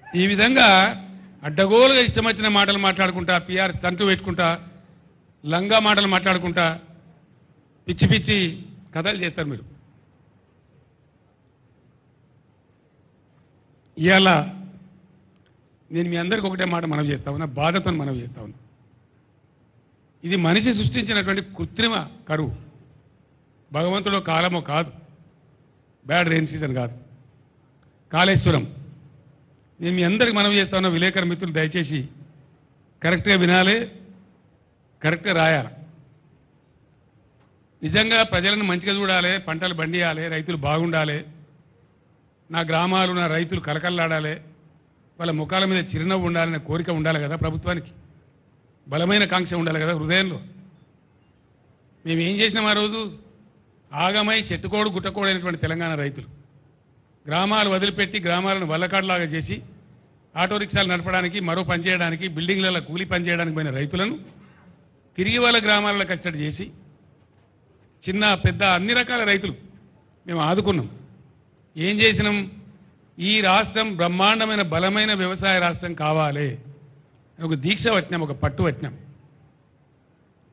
ఈ విధంగా అడ్డగోలుగా ఇష్టం వచ్చిన మాటలు మాట్లాడుకుంటా, పిఆర్ స్టంటు పెట్టుకుంటా, లంగా మాటలు మాట్లాడుకుంటా పిచ్చి పిచ్చి కథలు చేస్తారు మీరు. ఇవాళ నేను మీ అందరికీ ఒకటే మాట మనవి చేస్తా ఉన్నా, బాధతో మనవి చేస్తా ఉన్నా. ఇది మనిషి సృష్టించినటువంటి కృత్రిమ కరువు. భగవంతుడో కాలమో కాదు, బ్యాడ్ రెయిన్ సీజన్ కాదు, కాళేశ్వరం. నేను మీ అందరికీ మనవి చేస్తా ఉన్నా, విలేకరు మిత్రులు దయచేసి కరెక్ట్గా వినాలి, కరెక్ట్గా రాయాలి. నిజంగా ప్రజలను మంచిగా చూడాలి, పంటలు పండియాలి, రైతులు బాగుండాలి, నా గ్రామాలు నా రైతులు కలకల్లాడాలి, వాళ్ళ ముఖాల మీద చిరునవ్వు ఉండాలనే కోరిక ఉండాలి కదా ప్రభుత్వానికి, బలమైన కాంక్ష ఉండాలి కదా హృదయంలో. మేము ఏం చేసినాం ఆ రోజు? ఆగమై చెట్టుకోడు గుట్టకోడు అయినటువంటి తెలంగాణ రైతులు గ్రామాలు వదిలిపెట్టి గ్రామాలను వల్లకాడులాగా చేసి ఆటో రిక్షాలు నడపడానికి, మరో పని చేయడానికి, బిల్డింగ్లలో కూలి పని చేయడానికి పోయిన రైతులను తిరిగి వాళ్ళ గ్రామాలలో కష్టపడి చేసి చిన్న పెద్ద అన్ని రకాల రైతులు మేము ఆదుకున్నాం. ఏం చేసినాం? ఈ రాష్ట్రం బ్రహ్మాండమైన బలమైన వ్యవసాయ రాష్ట్రం కావాలి అని ఒక దీక్ష పట్టినాం, ఒక పట్టు పట్టినాం.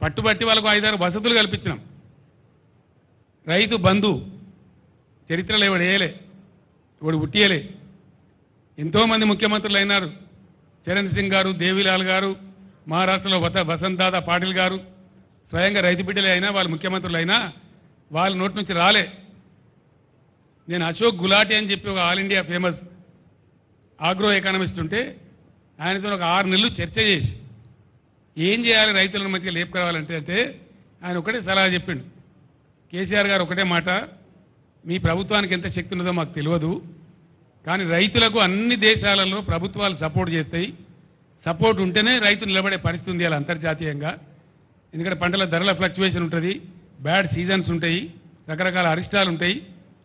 పట్టుబట్టి వాళ్ళకు 5-6 వసతులు కల్పించినాం. రైతు బంధు చరిత్రలో ఎవడు వేయలే, ఎవడు ఉట్టియలే. ఎంతోమంది ముఖ్యమంత్రులు అయినారు. చరణ్ సింగ్ గారు, దేవిలాల్ గారు, మహారాష్ట్రలో వసంతదాదా పాటిల్ గారు స్వయంగా రైతు బిడ్డలే అయినా, వాళ్ళు ముఖ్యమంత్రులు అయినా వాళ్ళ నోటి నుంచి రాలే. నేను అశోక్ గులాటి అని చెప్పి ఒక all India famous agro economist ఉంటే ఆయనతో ఒక 6 నెలలు చర్చ చేసి ఏం చేయాలి రైతులను మంచిగా లేపుకురావాలంటే అంటే ఆయన ఒకటే సలహా చెప్పిండు. కేసీఆర్ గారు ఒకటే మాట, మీ ప్రభుత్వానికి ఎంత శక్తి ఉన్నదో మాకు తెలియదు, కానీ రైతులకు అన్ని దేశాలలో ప్రభుత్వాలు సపోర్ట్ చేస్తాయి, సపోర్ట్ ఉంటేనే రైతు నిలబడే పరిస్థితి ఉంది అలా అంతర్జాతీయంగా. ఎందుకంటే పంటల ధరల ఫ్లక్చువేషన్ ఉంటుంది, బ్యాడ్ సీజన్స్ ఉంటాయి, రకరకాల అరిష్టాలు ఉంటాయి.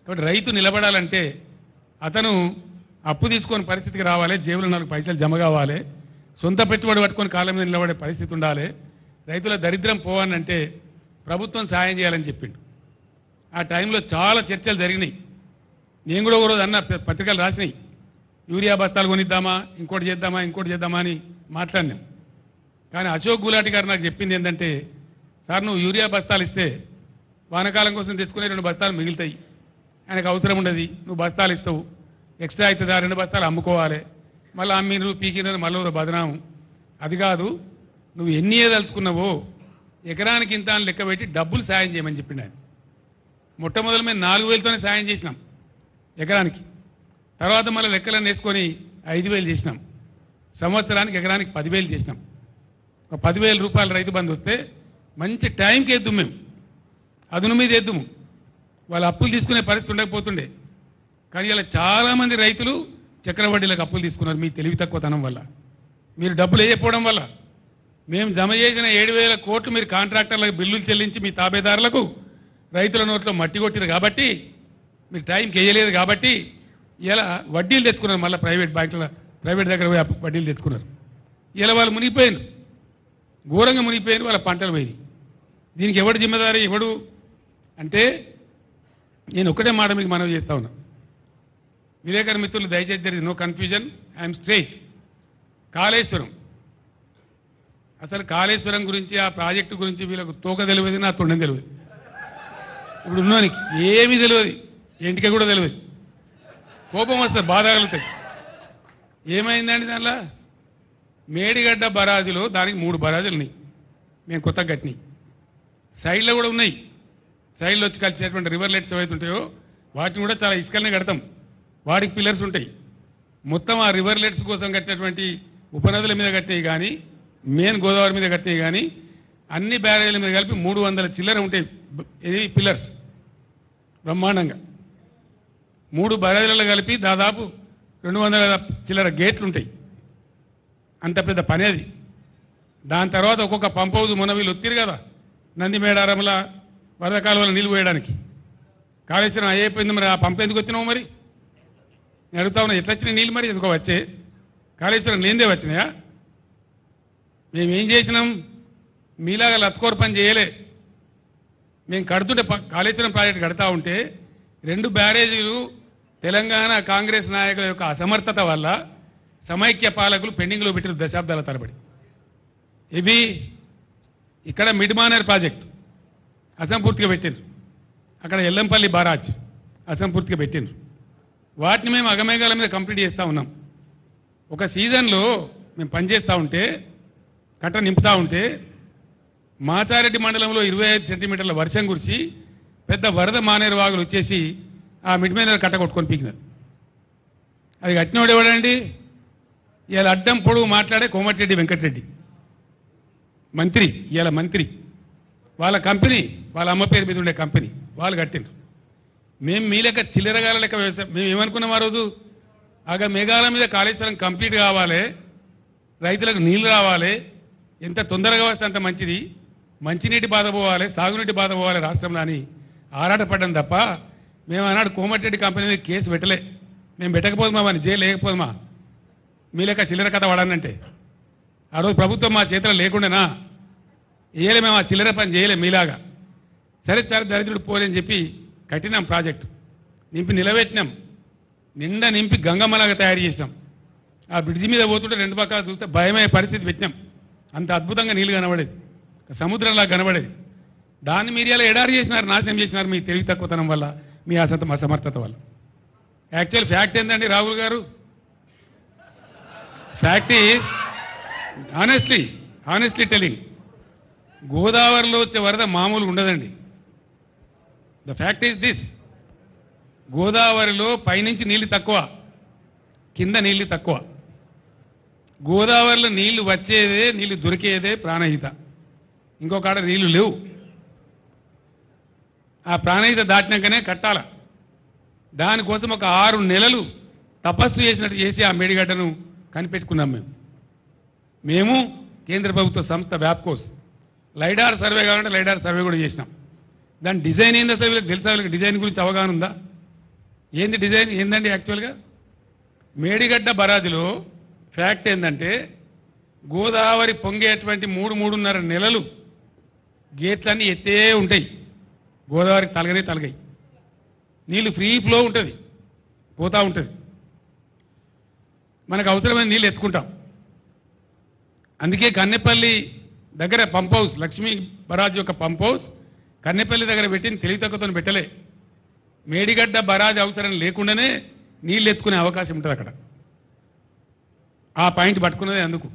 కాబట్టి రైతు నిలబడాలంటే అతను అప్పు తీసుకొని పరిస్థితికి రావాలి, జేబులో 4 పైసలు జమ కావాలి, సొంత పెట్టుబడి పట్టుకొని కాళ్ళ మీద నిలబడే పరిస్థితి ఉండాలి. రైతుల దరిద్రం పోవాలంటే ప్రభుత్వం సాయం చేయాలని చెప్పిండు. ఆ టైంలో చాలా చర్చలు జరిగినాయి. నేను కూడా ఒకరోజు అన్న, పత్రికలు రాసినాయి, యూరియా బస్తాలు కొనిద్దామా, ఇంకోటి చేద్దామా అని మాట్లాడినాం. కానీ అశోక్ గులాటి గారు నాకు చెప్పింది ఏంటంటే, సార్ నువ్వు యూరియా బస్తాలు ఇస్తే వానకాలం కోసం తెచ్చుకునే 2 బస్తాలు మిగులుతాయి, ఆయనకు అవసరం ఉండదు, నువ్వు బస్తాలు ఇస్తావు, ఎక్స్ట్రా అవుతుందా 2 బస్తాలు అమ్ముకోవాలి, మళ్ళీ అమ్మినరు పీకినరు మళ్ళీ బదనాము. అది కాదు, నువ్వు ఎన్ని ఏదలుచుకున్నావో ఎకరానికి ఇంత అని లెక్క పెట్టి డబ్బులు సాయం చేయమని చెప్పిండు ఆయన. మొట్టమొదలు మేము 4,000తోనే సాయం చేసినాం ఎకరానికి, తర్వాత మళ్ళీ లెక్కలను వేసుకొని 5,000 చేసినాం, సంవత్సరానికి ఎకరానికి 10,000 చేసినాం. ఒక 10,000 రూపాయల రైతు బంధు వస్తే మంచి టైంకి వేద్దాం, మేము అదును మీద వేద్దాము, వాళ్ళు అప్పులు తీసుకునే పరిస్థితి ఉండకపోతుండే. కానీ ఇలా చాలామంది రైతులు చక్రవడ్డీలకు అప్పులు తీసుకున్నారు మీ తెలివి తక్కువతనం వల్ల, మీరు డబ్బులు వేయకపోవడం వల్ల. మేము జమ చేసిన 7,000 కోట్లు మీరు కాంట్రాక్టర్లకు బిల్లులు చెల్లించి మీ తాబేదారులకు రైతుల నోట్లో మట్టి కొట్టిరు కాబట్టి, మీరు టైంకి వేయలేదు కాబట్టి ఇలా వడ్డీలు తెచ్చుకున్నారు. మళ్ళీ ప్రైవేట్ దగ్గర పోయి వడ్డీలు తెచ్చుకున్నారు. ఇలా వాళ్ళు మునిగిపోయారు, ఘోరంగా మునిగిపోయారు, వాళ్ళ పంటలు పోయినాయి. దీనికి ఎవడు జిమ్మదారి ఎవడు అంటే నేను ఒకటే మాట మీకు మనవి చేస్తా ఉన్నా, విలేకరు మిత్రులు దయచేసి there is no confusion, I'm straight. Kaleshwaram, అసలు కాళేశ్వరం గురించి ఆ ప్రాజెక్టు గురించి వీళ్ళకు తోక తెలియదు, నా తొండం తెలియదు. ఇప్పుడు ఉన్నోనికి ఏమీ తెలియదు, ఇంటికి కూడా తెలియదు. కోపం వస్తుంది, బాధ కలుగుతుంది. ఏమైందండి దానిలో? మేడిగడ్డ బరాజులో దానికి 3 బరాజులు ఉన్నాయి. మేము కొత్తగా కట్టినాయి. సైడ్లో కూడా ఉన్నాయి. సైడ్లో వచ్చి కలిసేటువంటి రివర్లెట్స్ ఏవైతే ఉంటాయో వాటిని కూడా చాలా ఇసుకలనే కడతాం. వాటికి పిల్లర్స్ ఉంటాయి. మొత్తం ఆ రివర్లెట్స్ కోసం కట్టినటువంటి ఉపనదుల మీద కట్టినవి కానీ మెయిన్ గోదావరి మీద కట్టినవి కానీ అన్ని బ్యారేజీల మీద కలిపి 300 చిల్లర ఉంటాయి. ఇది పిల్లర్స్ బ్రహ్మాండంగా 3 బ్యారేజీలలో కలిపి దాదాపు 200 చిల్లర గేట్లు ఉంటాయి. అంత పెద్ద పని అది. దాని తర్వాత ఒక్కొక్క పంప్ హౌస్ మొన్న వీళ్ళు ఒత్తిరు కదా నంది మేడారంల వరద కాలువలో నీళ్ళు పోయడానికి. కాళేశ్వరం అయిపోయింది, మరి ఆ పంప్ ఎందుకు వచ్చినావు? మరి నేను అడుగుతా ఉన్నా, ఎట్లా వచ్చినాయి నీళ్ళు? మరి ఎందుకో వచ్చే కాళేశ్వరం లేనిదే వచ్చినాయా? మేమేం చేసినాం? మీలాగా లత్కోర్ పని చేయలే. మేము కడుతుంటే కాళేశ్వరం ప్రాజెక్టు కడతా ఉంటే 2 బ్యారేజీలు తెలంగాణ కాంగ్రెస్ నాయకుల యొక్క అసమర్థత వల్ల సమైక్య పాలకులు పెండింగ్లో పెట్టిన దశాబ్దాల తరబడి. ఇవి ఇక్కడ మిడ్మానేర్ ప్రాజెక్టు అసంపూర్తిగా పెట్టిండ్రు. అక్కడ ఎల్లంపల్లి బారాజ్ అసంపూర్తిగా పెట్టిండ్రు. వాటిని మేము అగమేఘాల మీద కంప్లీట్ చేస్తూ ఉన్నాం. ఒక సీజన్లో మేము పనిచేస్తూ ఉంటే కట్ట నింపుతూ ఉంటే మాచారెడ్డి మండలంలో 25 సెంటీమీటర్ల వర్షం కురిసి పెద్ద వరద మానేరు వాగులు వచ్చేసి ఆ మిడ్మానేర్ కట్ట కొట్టుకొని పీకినారు. అది కట్టినోడు ఎవడండి? ఇవాళ అడ్డం పొడుగు మాట్లాడే కోమటిరెడ్డి వెంకటరెడ్డి మంత్రి, ఇవాళ మంత్రి. వాళ్ళ కంపెనీ, వాళ్ళ అమ్మ పేరు మీద ఉండే కంపెనీ వాళ్ళు కట్టిండ్రు. మేము మీ లెక్క చిల్లరగాల లెక్క వ్యవసాయం మేము ఏమనుకున్నాం ఆ రోజు? మేఘాల మీద కాళేశ్వరం కంప్లీట్ కావాలి, రైతులకు నీళ్లు రావాలి, ఎంత తొందరగా వస్తే అంత మంచిది, మంచినీటి బాధ పోవాలి, సాగునీటి బాధ పోవాలి రాష్ట్రంలో అని ఆరాటపడ్డాం తప్ప మేము ఆనాడు కోమటిరెడ్డి కంపెనీ మీద కేసు పెట్టలే. మేము పెట్టకపోదుమా, అని జైలు లేకపోదుమా? మీ లెక్క చిల్లర కథ వాడానంటే ఆ రోజు ప్రభుత్వం మా చేతిలో లేకుండానా? వేయలే, మేము ఆ చిల్లర పని చేయలే మీలాగా. సరే చాలా దరిద్రుడు పోలేని చెప్పి కట్టినాం ప్రాజెక్టు, నింపి నిలబెట్టినాం, నిండా నింపి గంగమ్మలాగా తయారు చేసినాం. ఆ బ్రిడ్జి మీద పోతుంటే 2 పక్కల చూస్తే భయమయ్యే పరిస్థితి పెట్టినాం. అంత అద్భుతంగా నీళ్ళు కనబడేది, సముద్రంలా కనబడేది. దాన్ని మీరు ఇలా ఎడారి చేసినారు, నాశనం చేసినారు మీ తెలివి తక్కువతనం వల్ల, మీ అసమర్థత వల్ల. యాక్చువల్ ఫ్యాక్ట్ ఏంటండి రాహుల్ గారు? ఫ్యాక్ట్ ఈజ్ హానెస్ట్లీ టెలింగ్, గోదావరిలో వచ్చే వరద మామూలుగా ఉండదండి. ద ఫ్యాక్ట్ ఈజ్ దిస్, గోదావరిలో పైనుంచి నీళ్లు తక్కువ, కింద నీళ్లు తక్కువ. గోదావరిలో నీళ్లు వచ్చేదే, నీళ్లు దొరికేదే ప్రాణహిత, ఇంకొక ఆడ నీళ్లు లేవు. ఆ ప్రాణహిత దాటినాకనే కట్టాల. దానికోసం ఒక 6 నెలలు తపస్సు చేసినట్టు చేసి ఆ మేడిగడ్డను కనిపెట్టుకున్నాం. మేము కేంద్ర ప్రభుత్వ సంస్థ వ్యాప్కోస్ లైడార్ సర్వే కావాలంటే లైడార్ సర్వే కూడా చేసినాం. దాని డిజైన్ ఏంది అసలు వీళ్ళకి తెలుసా? వీళ్ళకి డిజైన్ గురించి అవగాహన ఉందా? ఏంది డిజైన్ ఏందండి? యాక్చువల్గా మేడిగడ్డ బరాజులో ఫ్యాక్ట్ ఏంటంటే గోదావరి పొంగేటువంటి 3-3.5 నెలలు గేట్లన్నీ ఎత్తే ఉంటాయి. గోదావరికి తలగాయి, నీళ్లు ఫ్రీ ఫ్లో ఉంటుంది, పోతూ ఉంటుంది. మనకు అవసరమైన నీళ్ళు ఎత్తుకుంటాం. అందుకే కన్నెపల్లి దగ్గర పంప్ హౌస్, లక్ష్మీ బరాజ్ యొక్క పంప్ హౌస్ కన్నెపల్లి దగ్గర పెట్టిన తెలివితక్కువతో పెట్టలే. మేడిగడ్డ బరాజ్ అవసరం లేకుండానే నీళ్ళు ఎత్తుకునే అవకాశం ఉంటుంది అక్కడ. ఆ పాయింట్ పట్టుకున్నదే అందుకు.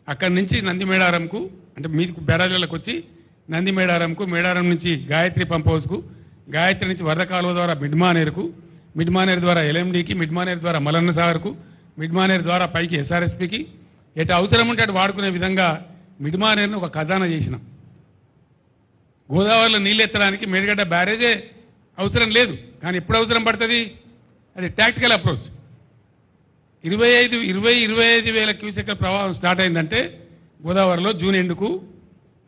అక్కడి నుంచి నంది మేడారంకు, అంటే మీది బరాజులకు వచ్చి నంది మేడారంకు, మేడారం నుంచి గాయత్రి పంప్ హౌస్కు, గాయత్రి నుంచి వరద కాలువ ద్వారా మిడ్మానేరుకు, మిడ్మానేరు ద్వారా ఎల్ఎండికి, మిడ్మానేరు ద్వారా మలన్న సాగర్కు, మిడ్మానేరు ద్వారా పైకి ఎస్ఆర్ఎస్పికి, ఎటు అవసరం ఉంటే అటు వాడుకునే విధంగా మిడ్మానేరును ఒక ఖజానా చేసినాం. గోదావరిలో నీళ్ళు ఎత్తడానికి మేడిగడ్డ బ్యారేజే అవసరం లేదు, కానీ ఎప్పుడు అవసరం పడుతుంది? అది టాక్టికల్ అప్రోచ్. 25 వేల క్యూసెక్ల ప్రవాహం స్టార్ట్ అయిందంటే గోదావరిలో జూన్ ఎండుకు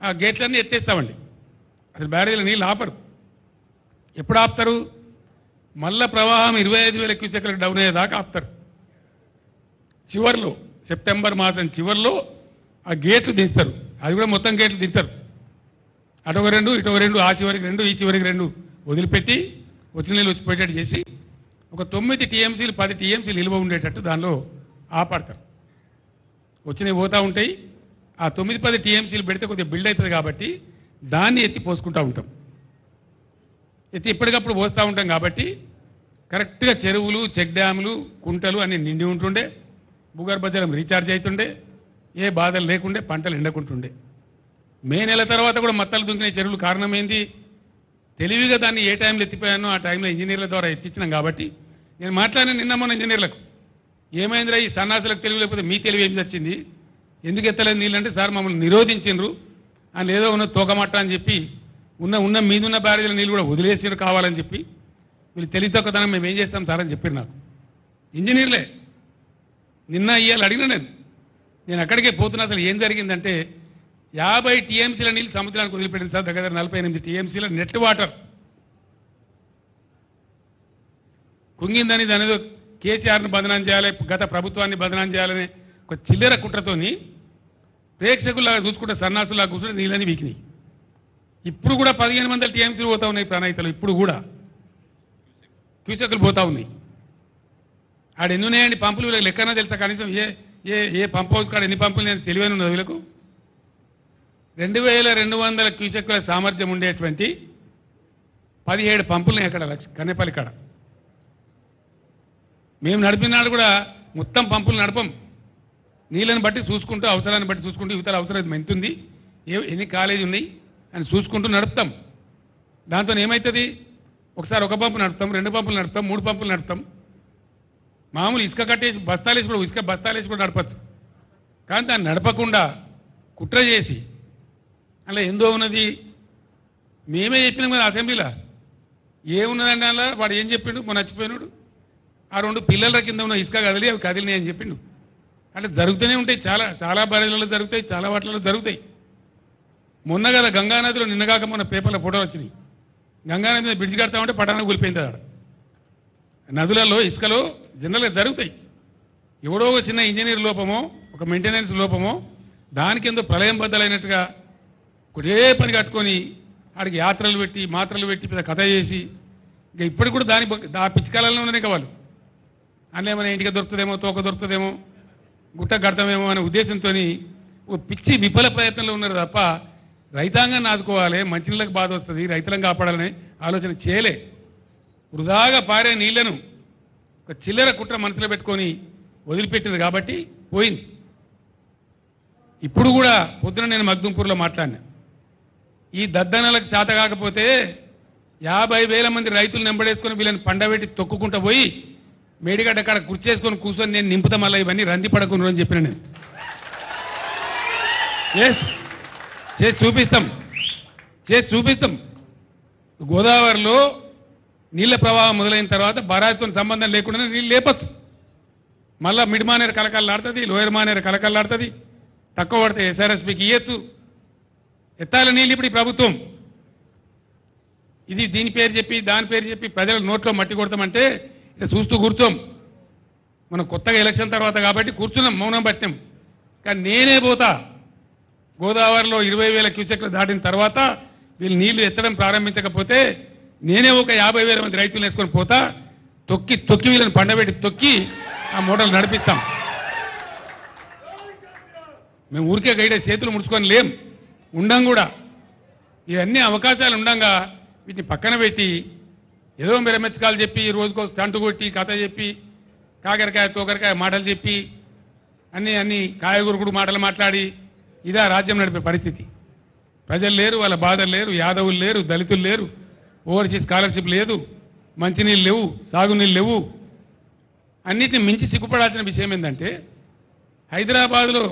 ఆ గేట్లన్నీ ఎత్తేస్తామండి. అసలు బ్యారేజీలో నీళ్ళు ఆపరు. ఎప్పుడు ఆపుతారు? మళ్ళా ప్రవాహం 25 వేల క్యూసెక్లకు డౌన్ అయ్యేదాకా ఆపుతారు. చివరిలో సెప్టెంబర్ మాసం చివరిలో ఆ గేట్లు దించుతారు. అది కూడా మొత్తం గేట్లు దించరు. అటొక 2, ఇటొక 2, ఆ చివరికి 2, ఈ చివరికి 2 వదిలిపెట్టి వచ్చిన నీళ్ళు వచ్చిపోయేటట్టు చేసి ఒక 9 టీఎంసీలు 10 టీఎంసీలు నిల్వ ఉండేటట్టు దానిలో ఆపడతారు. వచ్చినవి పోతూ ఉంటాయి. ఆ 9-10 టీఎంసీలు పెడితే కొద్దిగా బిల్డ్ అవుతుంది కాబట్టి దాన్ని ఎత్తి పోసుకుంటూ ఉంటాం. ఎత్తి ఎప్పటికప్పుడు పోస్తూ ఉంటాం కాబట్టి కరెక్ట్గా చెరువులు, చెక్ డ్యాములు, కుంటలు అన్ని నిండి ఉంటుండే, భూగర్భ జలం రీఛార్జ్ అవుతుండే, ఏ బాధలు లేకుండే పంటలు ఎండకుంటుండే. మే నెల తర్వాత కూడా మత్తలు దుంకిన చెరువులు కారణం ఏంది? తెలివిగా దాన్ని ఏ టైంలో ఎత్తిపోయానో ఆ టైంలో ఇంజనీర్ల ద్వారా ఎత్తించినాం. కాబట్టి నేను మాట్లాడిన నిన్న మొన్న ఇంజనీర్లకు ఏమైందిరా ఈ సన్నాసులకు తెలివి లేకపోతే మీ తెలివి ఏం వచ్చింది, ఎందుకు ఎత్తలేదు నీళ్ళంటే సార్ మమ్మల్ని నిరోధించిండ్రు అని ఏదో ఉన్న తోకమట్ట అని చెప్పి ఉన్న మీదున్న బ్యారేజీల నీళ్ళు కూడా వదిలేసిరు కావాలని చెప్పి వీళ్ళు తెలివి తక్కువతనం మేము ఏం చేస్తాం సార్ అని చెప్పారు నాకు ఇంజనీర్లే. నిన్న ఇవాళ అడిగిన నేను అక్కడికే పోతున్నా. అసలు ఏం జరిగిందంటే 50 టీఎంసీల నీళ్ళు సముద్రానికి వదిలిపెట్టింది సార్. దగ్గర 48 టీఎంసీల నెట్ వాటర్ కుంగిందని దాని ఏదో కేసీఆర్ను బదనాం చేయాలి, గత ప్రభుత్వాన్ని బదనాం చేయాలని ఒక చిల్లర కుట్రతోని ప్రేక్షకుల్లాగా చూసుకుంటే సన్నాసులాగా కూర్చుంటే నీళ్ళని వీకినాయి. ఇప్పుడు కూడా 1500 టీఎంసీలు పోతా ఉన్నాయి ప్రణాయితలు. ఇప్పుడు కూడా క్యూసెక్లు పోతా ఉన్నాయి. ఆడ ఎన్ని ఉన్నాయండి పంపులు? వీళ్ళకి లెక్కనా తెలుసా? కనీసం ఏ ఏ ఏ పంప్ హౌస్ కాడ ఎన్ని పంపులు నేను తెలివైన ఉన్నది వీళ్ళకు. 2200 క్యూసెక్కుల సామర్థ్యం ఉండేటువంటి 17 పంపులు అక్కడ కన్నెపల్లి కాడ. మేము నడిపినాడు కూడా మొత్తం పంపులు నడపం. నీళ్ళని బట్టి చూసుకుంటూ అవసరాన్ని బట్టి చూసుకుంటూ యువతల అవసరం ఎంత ఉంది, ఎన్ని కాలేజీ ఉన్నాయి అని చూసుకుంటూ నడుపుతాం. దాంతో ఏమవుతుంది? ఒకసారి ఒక పంపు నడుపుతాం, 2 పంపులు నడుపుతాం, 3 పంపులు నడుపుతాం. మామూలు ఇసుక కట్టేసి బస్తాలేసి కూడా ఇసుక బస్తాలేసి కూడా నడపచ్చు. కానీ దాన్ని నడపకుండా కుట్ర చేసి అలా ఎందో ఉన్నది. మేమే చెప్పినాం కదా అసెంబ్లీలో. ఏమున్నదండి అలా వాడు ఏం చెప్పిండు? మొన్న నచ్చిపోయినాడు. ఆ 2 పిల్లల కింద ఉన్న ఇసుక కదిలి అవి కదిలినాయి అని చెప్పిండు. అంటే జరుగుతూనే ఉంటాయి, చాలా చాలా బ్యారేజ్లలో జరుగుతాయి, చాలా వాటిలలో జరుగుతాయి. మొన్న కదా గంగానదిలో నిన్నగాక మొన్న పేపర్లో ఫోటోలు వచ్చినాయి. గంగానది మీద బ్రిడ్జ్ కడతామంటే పటాన కూలిపోయింది. ఆడ నదులలో ఇసుకలో జనరల్గా జరుగుతాయి. ఎవడో ఒక చిన్న ఇంజనీర్ లోపమో ఒక మెయింటెనెన్స్ లోపమో దానికి ఎంతో ప్రళయం బద్దలైనట్టుగా ఒకటే పని కట్టుకొని ఆడికి యాత్రలు పెట్టి మాత్రలు పెట్టి పెద్ద కథ చేసి ఇంకా ఇప్పటికి కూడా ఆ పిచ్చికాలలో ఉన్నాయి వాళ్ళు. అందులో ఏమైనా ఇంటికి దొరుకుతుందేమో, తోక దొరుకుతుందేమో, గుట్ట కడతామేమో అనే ఉద్దేశంతో ఓ పిచ్చి విఫల ప్రయత్నంలో ఉన్నారు తప్ప రైతాంగాన్ని ఆదుకోవాలి, మంచినీళ్ళకి బాధ వస్తుంది, రైతులను కాపాడాలనే ఆలోచన చేయలే. వృధాగా పారే నీళ్లను ఒక చిల్లర కుట్ర మనసులో పెట్టుకొని వదిలిపెట్టింది కాబట్టి పోయింది. ఇప్పుడు కూడా పొద్దున నేను మగ్దుంపూర్లో మాట్లాడినా. ఈ దద్దనలకు చేత కాకపోతే 50,000 మంది రైతులు నెంబడేసుకొని వీళ్ళని పండబెట్టి తొక్కుకుంటూ పోయి మేడిగడ్డ కాడ కుర్చేసుకొని కూర్చొని నేను నింపుతా మళ్ళీ ఇవన్నీ రంది పడకుండా అని చెప్పిన నేను. చేసి చూపిస్తాం. గోదావరిలో నీళ్ల ప్రవాహం మొదలైన తర్వాత బరాయితో సంబంధం లేకుండా నీళ్ళు లేపచ్చు. మళ్ళా మిడ్ మానేరు కలకల్లాడుతుంది, లోయర్ మానేరు కలకల్లాడుతుంది. తక్కువ పడితే ఎస్ఆర్ఎస్పీకి ఇవ్వచ్చు. ఎత్తాల నీళ్ళు ఇప్పుడు ఈ ప్రభుత్వం ఇది దీని పేరు చెప్పి దాని పేరు చెప్పి ప్రజల నోట్లో మట్టి కొడతామంటే ఇక చూస్తూ కూర్చోం. మనం కొత్తగా ఎలక్షన్ తర్వాత కాబట్టి కూర్చున్నాం, మౌనం పట్టాం. కానీ నేనే పోతా గోదావరిలో 20,000 క్యూసెక్లు దాటిన తర్వాత వీళ్ళు నీళ్లు ఎత్తడం ప్రారంభించకపోతే నేనే ఒక 50,000 మంది రైతులు వేసుకొని పోతా. తొక్కి వీళ్ళని పండబెట్టి తొక్కి ఆ మోటార్లు నడిపిస్తాం. మేము ఊరికే గైడే చేతులు ముడుచుకొని లేం, ఉండం కూడా. ఇవన్నీ అవకాశాలు ఉండంగా వీటిని పక్కన పెట్టి ఏదో మెరమెచ్చకాలు చెప్పి రోజుకో స్టంటు కొట్టి కథ చెప్పి కాకరకాయ తోకరకాయ మాటలు చెప్పి అన్ని కాయగూరుకుడు మాటలు మాట్లాడి ఇదా రాజ్యం నడిపే పరిస్థితి. ప్రజలు లేరు, వాళ్ళ బాధలు లేరు, యాదవులు లేరు, దళితులు లేరు, ఓవర్సీస్ స్కాలర్షిప్ లేదు, మంచినీళ్ళు లేవు, సాగునీళ్ళు లేవు. అన్నిటిని మించి సిగ్గుపడాల్సిన విషయం ఏంటంటే హైదరాబాద్లో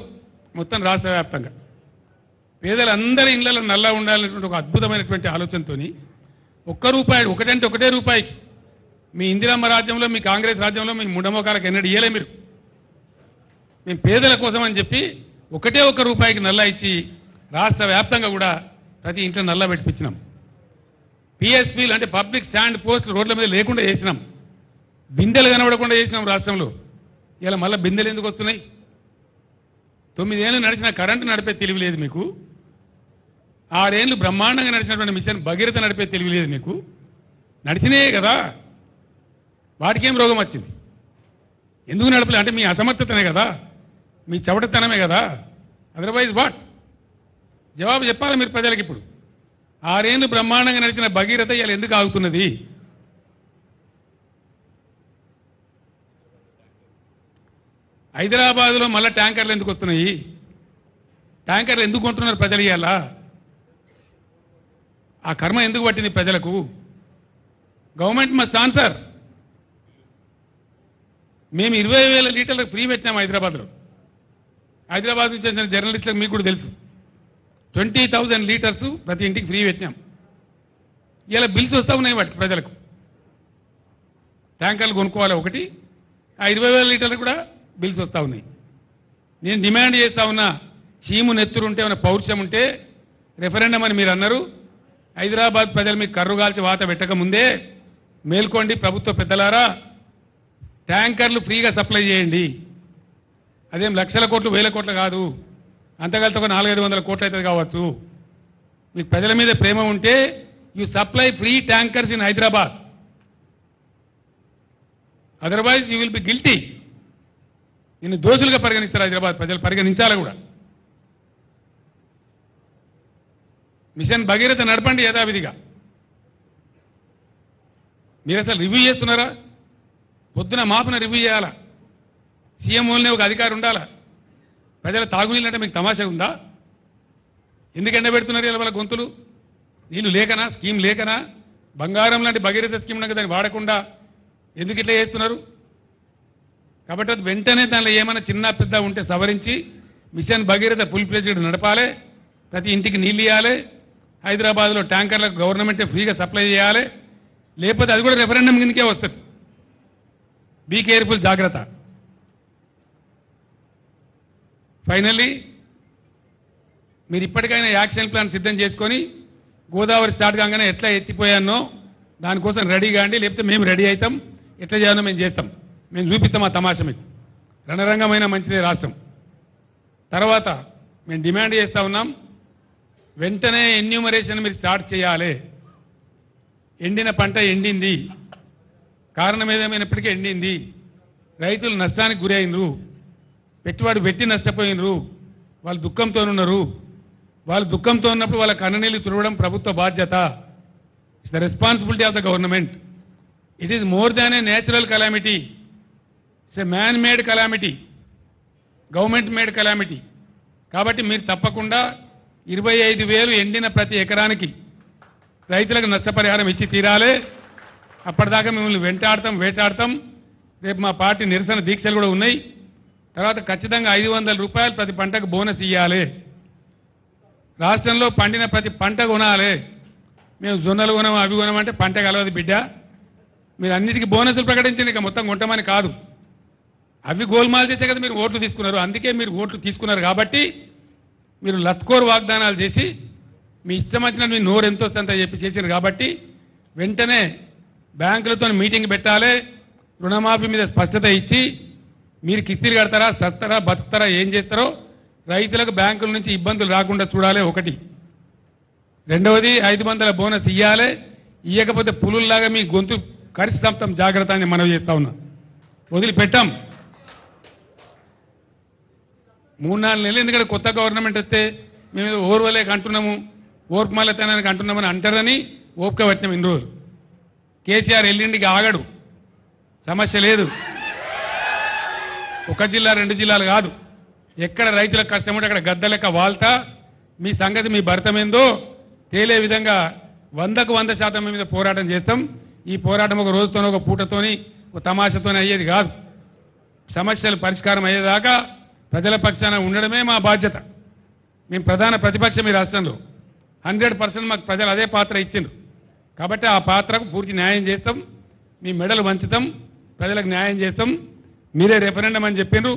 మొత్తం రాష్ట్ర వ్యాప్తంగా పేదలందరి ఇళ్లలో నల్లా ఉండాలనేటువంటి ఒక అద్భుతమైనటువంటి ఆలోచనతో ₹1 ఒకటంటే ఒకటే రూపాయికి మీ ఇందిరమ్మ రాజ్యంలో మీ కాంగ్రెస్ రాజ్యంలో మీ ముండమోకాలకు ఎన్నడూ ఇయ్యలే మీరు. మేము పేదల కోసం అని చెప్పి ఒకటే ₹1 నల్లా ఇచ్చి రాష్ట్ర వ్యాప్తంగా కూడా ప్రతి ఇంట్లో నల్లా పెట్టించినాం. పిఎస్పీలు అంటే పబ్లిక్ స్టాండ్ పోస్టులు రోడ్ల మీద లేకుండా చేసినాం. బిందెలు కనబడకుండా చేసినాం రాష్ట్రంలో. ఇలా మళ్ళీ బిందెలు ఎందుకు వస్తున్నాయి? 9 ఏళ్ళు నడిచిన కరెంటు నడిపే తెలివి లేదు మీకు. 6 ఏళ్ళు బ్రహ్మాండంగా నడిచినటువంటి మిషన్ భగీరథ నడిపే తెలివి లేదు మీకు. నడిచినాయే కదా, వాటికేం రోగం వచ్చింది? ఎందుకు నడపలే అంటే మీ అసమర్థతనే కదా, మీ చవటతనమే కదా. Otherwise what? జవాబు చెప్పాలి మీరు ప్రజలకు. ఇప్పుడు 6 ఏళ్ళు బ్రహ్మాండంగా నడిచిన భగీరథ ఇలా ఎందుకు ఆగుతున్నది? హైదరాబాద్లో మళ్ళా ట్యాంకర్లు ఎందుకు వస్తున్నాయి? ట్యాంకర్లు ఎందుకు కొంటున్నారు ప్రజలు ఇవాళ? ఆ కర్మ ఎందుకు పట్టింది ప్రజలకు? Government must answer. మేము 20,000 లీటర్లకు ఫ్రీ పెట్టినాం హైదరాబాద్లో. హైదరాబాద్ నుంచి వచ్చిన జర్నలిస్టులకు మీకు కూడా తెలుసు, 20,000 లీటర్స్ ప్రతి ఇంటికి ఫ్రీ పెట్టినాం. ఇలా బిల్స్ వస్తూ ఉన్నాయి వాటికి ప్రజలకు. ట్యాంకర్లు కొనుక్కోవాలి ఒకటి, ఆ 20,000 లీటర్లు కూడా బిల్స్ వస్తూ ఉన్నాయి. నేను డిమాండ్ చేస్తా ఉన్నా, చీము నెత్తురు ఉంటే ఏమైనా పౌరుషం ఉంటే రెఫరెండం అని మీరు అన్నారు. హైదరాబాద్ ప్రజలు మీకు కర్రు కాల్చి వాత పెట్టక ముందే మేల్కోండి ప్రభుత్వ పెద్దలారా, ట్యాంకర్లు ఫ్రీగా సప్లై చేయండి. అదేం లక్షల కోట్లు వేల కోట్లు కాదు, అంతకలితో ఒక 400-500 కోట్లు అవుతుంది కావచ్చు. మీకు ప్రజల మీద ప్రేమ ఉంటే you supply free tankers in Hyderabad, otherwise you will be guilty. నిన్ను దోషులుగా పరిగణిస్తారు హైదరాబాద్ ప్రజలు, పరిగణించాలి కూడా. మిషన్ భగీరథ నడపండి యథావిధిగా. మీరు అసలు రివ్యూ చేస్తున్నారా? పొద్దున మాపున రివ్యూ చేయాలా? సీఎం ఓన్లీ ఒక అధికారి ఉండాలా? ప్రజల తాగునీళ్ళు అంటే మీకు తమాషా ఉందా? ఎందుకు ఎండబెడుతున్నారు ఇలా వాళ్ళ గొంతులు? నీళ్ళు లేకనా? స్కీమ్ లేకనా? బంగారం లాంటి భగీరథ స్కీమ్ నాకు దాన్ని వాడకుండా ఎందుకు ఇట్లా చేస్తున్నారు? కాబట్టి అది వెంటనే దానిలో ఏమైనా చిన్న పెద్ద ఉంటే సవరించి మిషన్ భగీరథ ఫుల్ ఫ్లెడ్జ్డ్ నడపాలి. ప్రతి ఇంటికి నీళ్ళు ఇవ్వాలి. హైదరాబాద్లో ట్యాంకర్లకు గవర్నమెంటే ఫ్రీగా సప్లై చేయాలి. లేకపోతే అది కూడా రెఫరెండం కిందకే వస్తుంది. బీ కేర్ఫుల్, జాగ్రత్త. ఫైనల్లీ మీరు ఇప్పటికైనా యాక్షన్ ప్లాన్ సిద్ధం చేసుకొని గోదావరి స్టార్ట్ కాగానే ఎట్లా ఎత్తిపోయానో దానికోసం రెడీ కాండి. లేకపోతే మేము రెడీ అవుతాం, ఎట్లా చేయాలో మేము చేస్తాం, మేము చూపిస్తాం ఆ తమాషా మీకు. రణరంగమైన మంచిదే రాష్ట్రం. తర్వాత మేము డిమాండ్ చేస్తూ ఉన్నాం, వెంటనే ఎన్యూమరేషన్ మీరు స్టార్ట్ చేయాలి. ఎండిన పంట ఎండింది, కారణం ఏదేమైనప్పటికీ ఎండింది. రైతులు నష్టానికి గురైనరు, పెట్టుబడి పెట్టి నష్టపోయినరు, వాళ్ళు దుఃఖంతో ఉన్నారు. వాళ్ళు దుఃఖంతో ఉన్నప్పుడు వాళ్ళ కన్ననీళ్లు తుడవడం ప్రభుత్వ బాధ్యత. It's the responsibility of the government. It is more than A natural calamity, it's a man made calamity, government made calamity. కాబట్టి మీరు తప్పకుండా 25,000 ఎండిన ప్రతి ఎకరానికి రైతులకు నష్టపరిహారం ఇచ్చి తీరాలి. అప్పటిదాకా మిమ్మల్ని వెంటాడతాం, వేటాడతాం. రేపు మా పార్టీ నిరసన దీక్షలు కూడా ఉన్నాయి. తర్వాత ఖచ్చితంగా 500 రూపాయలు ప్రతి పంటకు బోనస్ ఇవ్వాలి. రాష్ట్రంలో పండిన ప్రతి పంట కొనాలి. మేము జొన్నలు కొనం, అవి కొనమంటే పంట కలవదు బిడ్డ. మీరు అన్నిటికీ బోనసులు ప్రకటించండి, ఇక మొత్తం కొంటామని కాదు. అవి గోల్మాల్ చేసే కదా మీరు ఓట్లు తీసుకున్నారు. అందుకే మీరు ఓట్లు తీసుకున్నారు కాబట్టి మీరు లత్కోర్ వాగ్దానాలు చేసి మీ ఇష్టం వచ్చినట్టు మీ నోరు ఎంత వస్తుందంత చెప్పి చేశారు. కాబట్టి వెంటనే బ్యాంకులతో మీటింగ్ పెట్టాలి. రుణమాఫీ మీద స్పష్టత ఇచ్చి మీరు కిస్తీలు కడతారా, సస్తారా, బతుకుతారా, ఏం చేస్తారో రైతులకు బ్యాంకుల నుంచి ఇబ్బందులు రాకుండా చూడాలి ఒకటి. రెండవది 500 బోనస్ ఇవ్వాలి. ఇవ్వకపోతే పులుల్లాగా మీ గొంతు కరిసి సంతం జాగ్రత్త అని మనవి చేస్తా ఉన్నా. వదిలిపెట్టాం. 3-4 నెలలు ఎందుకంటే కొత్త గవర్నమెంట్ వస్తే మేము ఓర్వలేక అంటున్నాము, ఓర్పుమాలతనానికి అంటున్నామని అంటారని ఓపిక పట్టినాం ఇన్ని రోజులు. కేసీఆర్ ఎల్లుండికి ఆగడు, సమస్య లేదు. ఒక జిల్లా 2 జిల్లాలు కాదు, ఎక్కడ రైతులకు కష్టం ఉంటే అక్కడ గద్ద లెక్క వాల్తా మీ సంగతి మీ భర్తమేందో తేలే విధంగా 100కు 100% మీద పోరాటం చేస్తాం. ఈ పోరాటం ఒక రోజుతోనో ఒక పూటతోని ఒక తమాషతోనే అయ్యేది కాదు. సమస్యలు పరిష్కారం అయ్యేదాకా ప్రజల పక్షాన ఉండడమే మా బాధ్యత. మేము ప్రధాన ప్రతిపక్షం ఈ రాష్ట్రంలో. 100% మాకు ప్రజలు అదే పాత్ర ఇచ్చిండ్రు. కాబట్టి ఆ పాత్రకు పూర్తి న్యాయం చేస్తాం. మీ మెడలు వంచుతాం, ప్రజలకు న్యాయం చేస్తాం. మీరే రెఫరెండం అని చెప్పిండ్రు.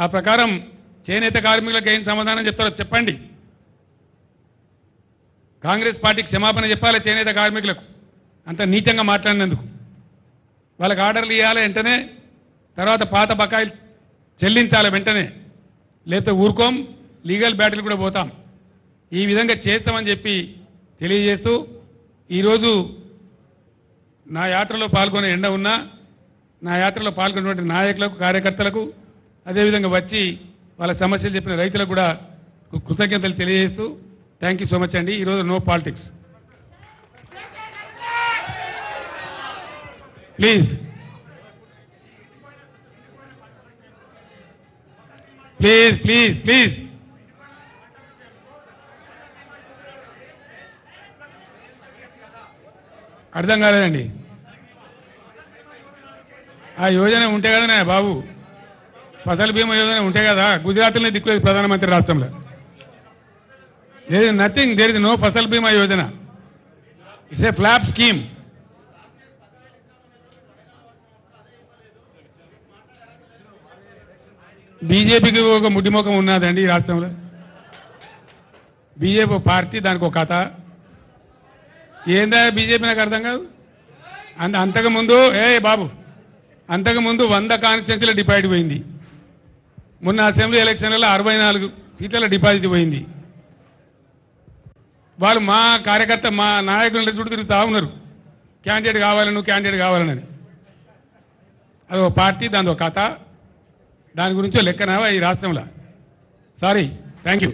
ఆ ప్రకారం చేనేత కార్మికులకు ఏం సమాధానం చెప్తారో చెప్పండి. కాంగ్రెస్ పార్టీకి క్షమాపణ చెప్పాలి చేనేత కార్మికులకు అంత నీచంగా మాట్లాడినందుకు. వాళ్ళకి ఆర్డర్లు ఇవ్వాలి వెంటనే, తర్వాత పాత బకాయిలు చెల్లించాలి వెంటనే, లేకపోతే ఊరుకోం, లీగల్ బ్యాటిల్ కూడా పోతాం. ఈ విధంగా చేస్తామని చెప్పి తెలియజేస్తూ ఈరోజు నా యాత్రలో పాల్గొనే ఎండ ఉన్నా నా యాత్రలో పాల్గొన్నటువంటి నాయకులకు, కార్యకర్తలకు, అదేవిధంగా వచ్చి వాళ్ళ సమస్యలు చెప్పిన రైతులకు కూడా కృతజ్ఞతలు తెలియజేస్తూ థ్యాంక్ యూ సో మచ్ అండి. ఈరోజు no politics please. Please please please అర్థం కాలేదండి. ఆ యోజన ఉంటే కదనే బాబు, ఫసల్ బీమా యోజన ఉంటే కదా. గుజరాత్లోనే దిక్కులేదు ప్రధానమంత్రి రాష్ట్రంలో. There is nothing, there is no Fasal Bima Yojana. It's a flop scheme. బీజేపీకి ఒక ముడ్డిముఖం ఉన్నదండి ఈ రాష్ట్రంలో. బీజేపీ పార్టీ, దానికి ఒక కథ. ఏందా బీజేపీ నాకు అర్థం కాదు. అంతకుముందు బాబు, అంతకుముందు 100 కాన్స్టిట్యున్సీల డిపాజిట్ పోయింది. మొన్న అసెంబ్లీ ఎలక్షన్లలో 64 సీట్ల డిపాజిట్ పోయింది. వాళ్ళు మా కార్యకర్త, మా నాయకులను చుట్టూ తిరుగుతూ ఉన్నారు, క్యాండిడేట్ కావాలను, క్యాండిడేట్ కావాలని. అది ఒక పార్టీ, దాని ఒక కథ. దాని గురించో లెక్కనా ఈ రాష్ట్రంలో. Sorry, thank you.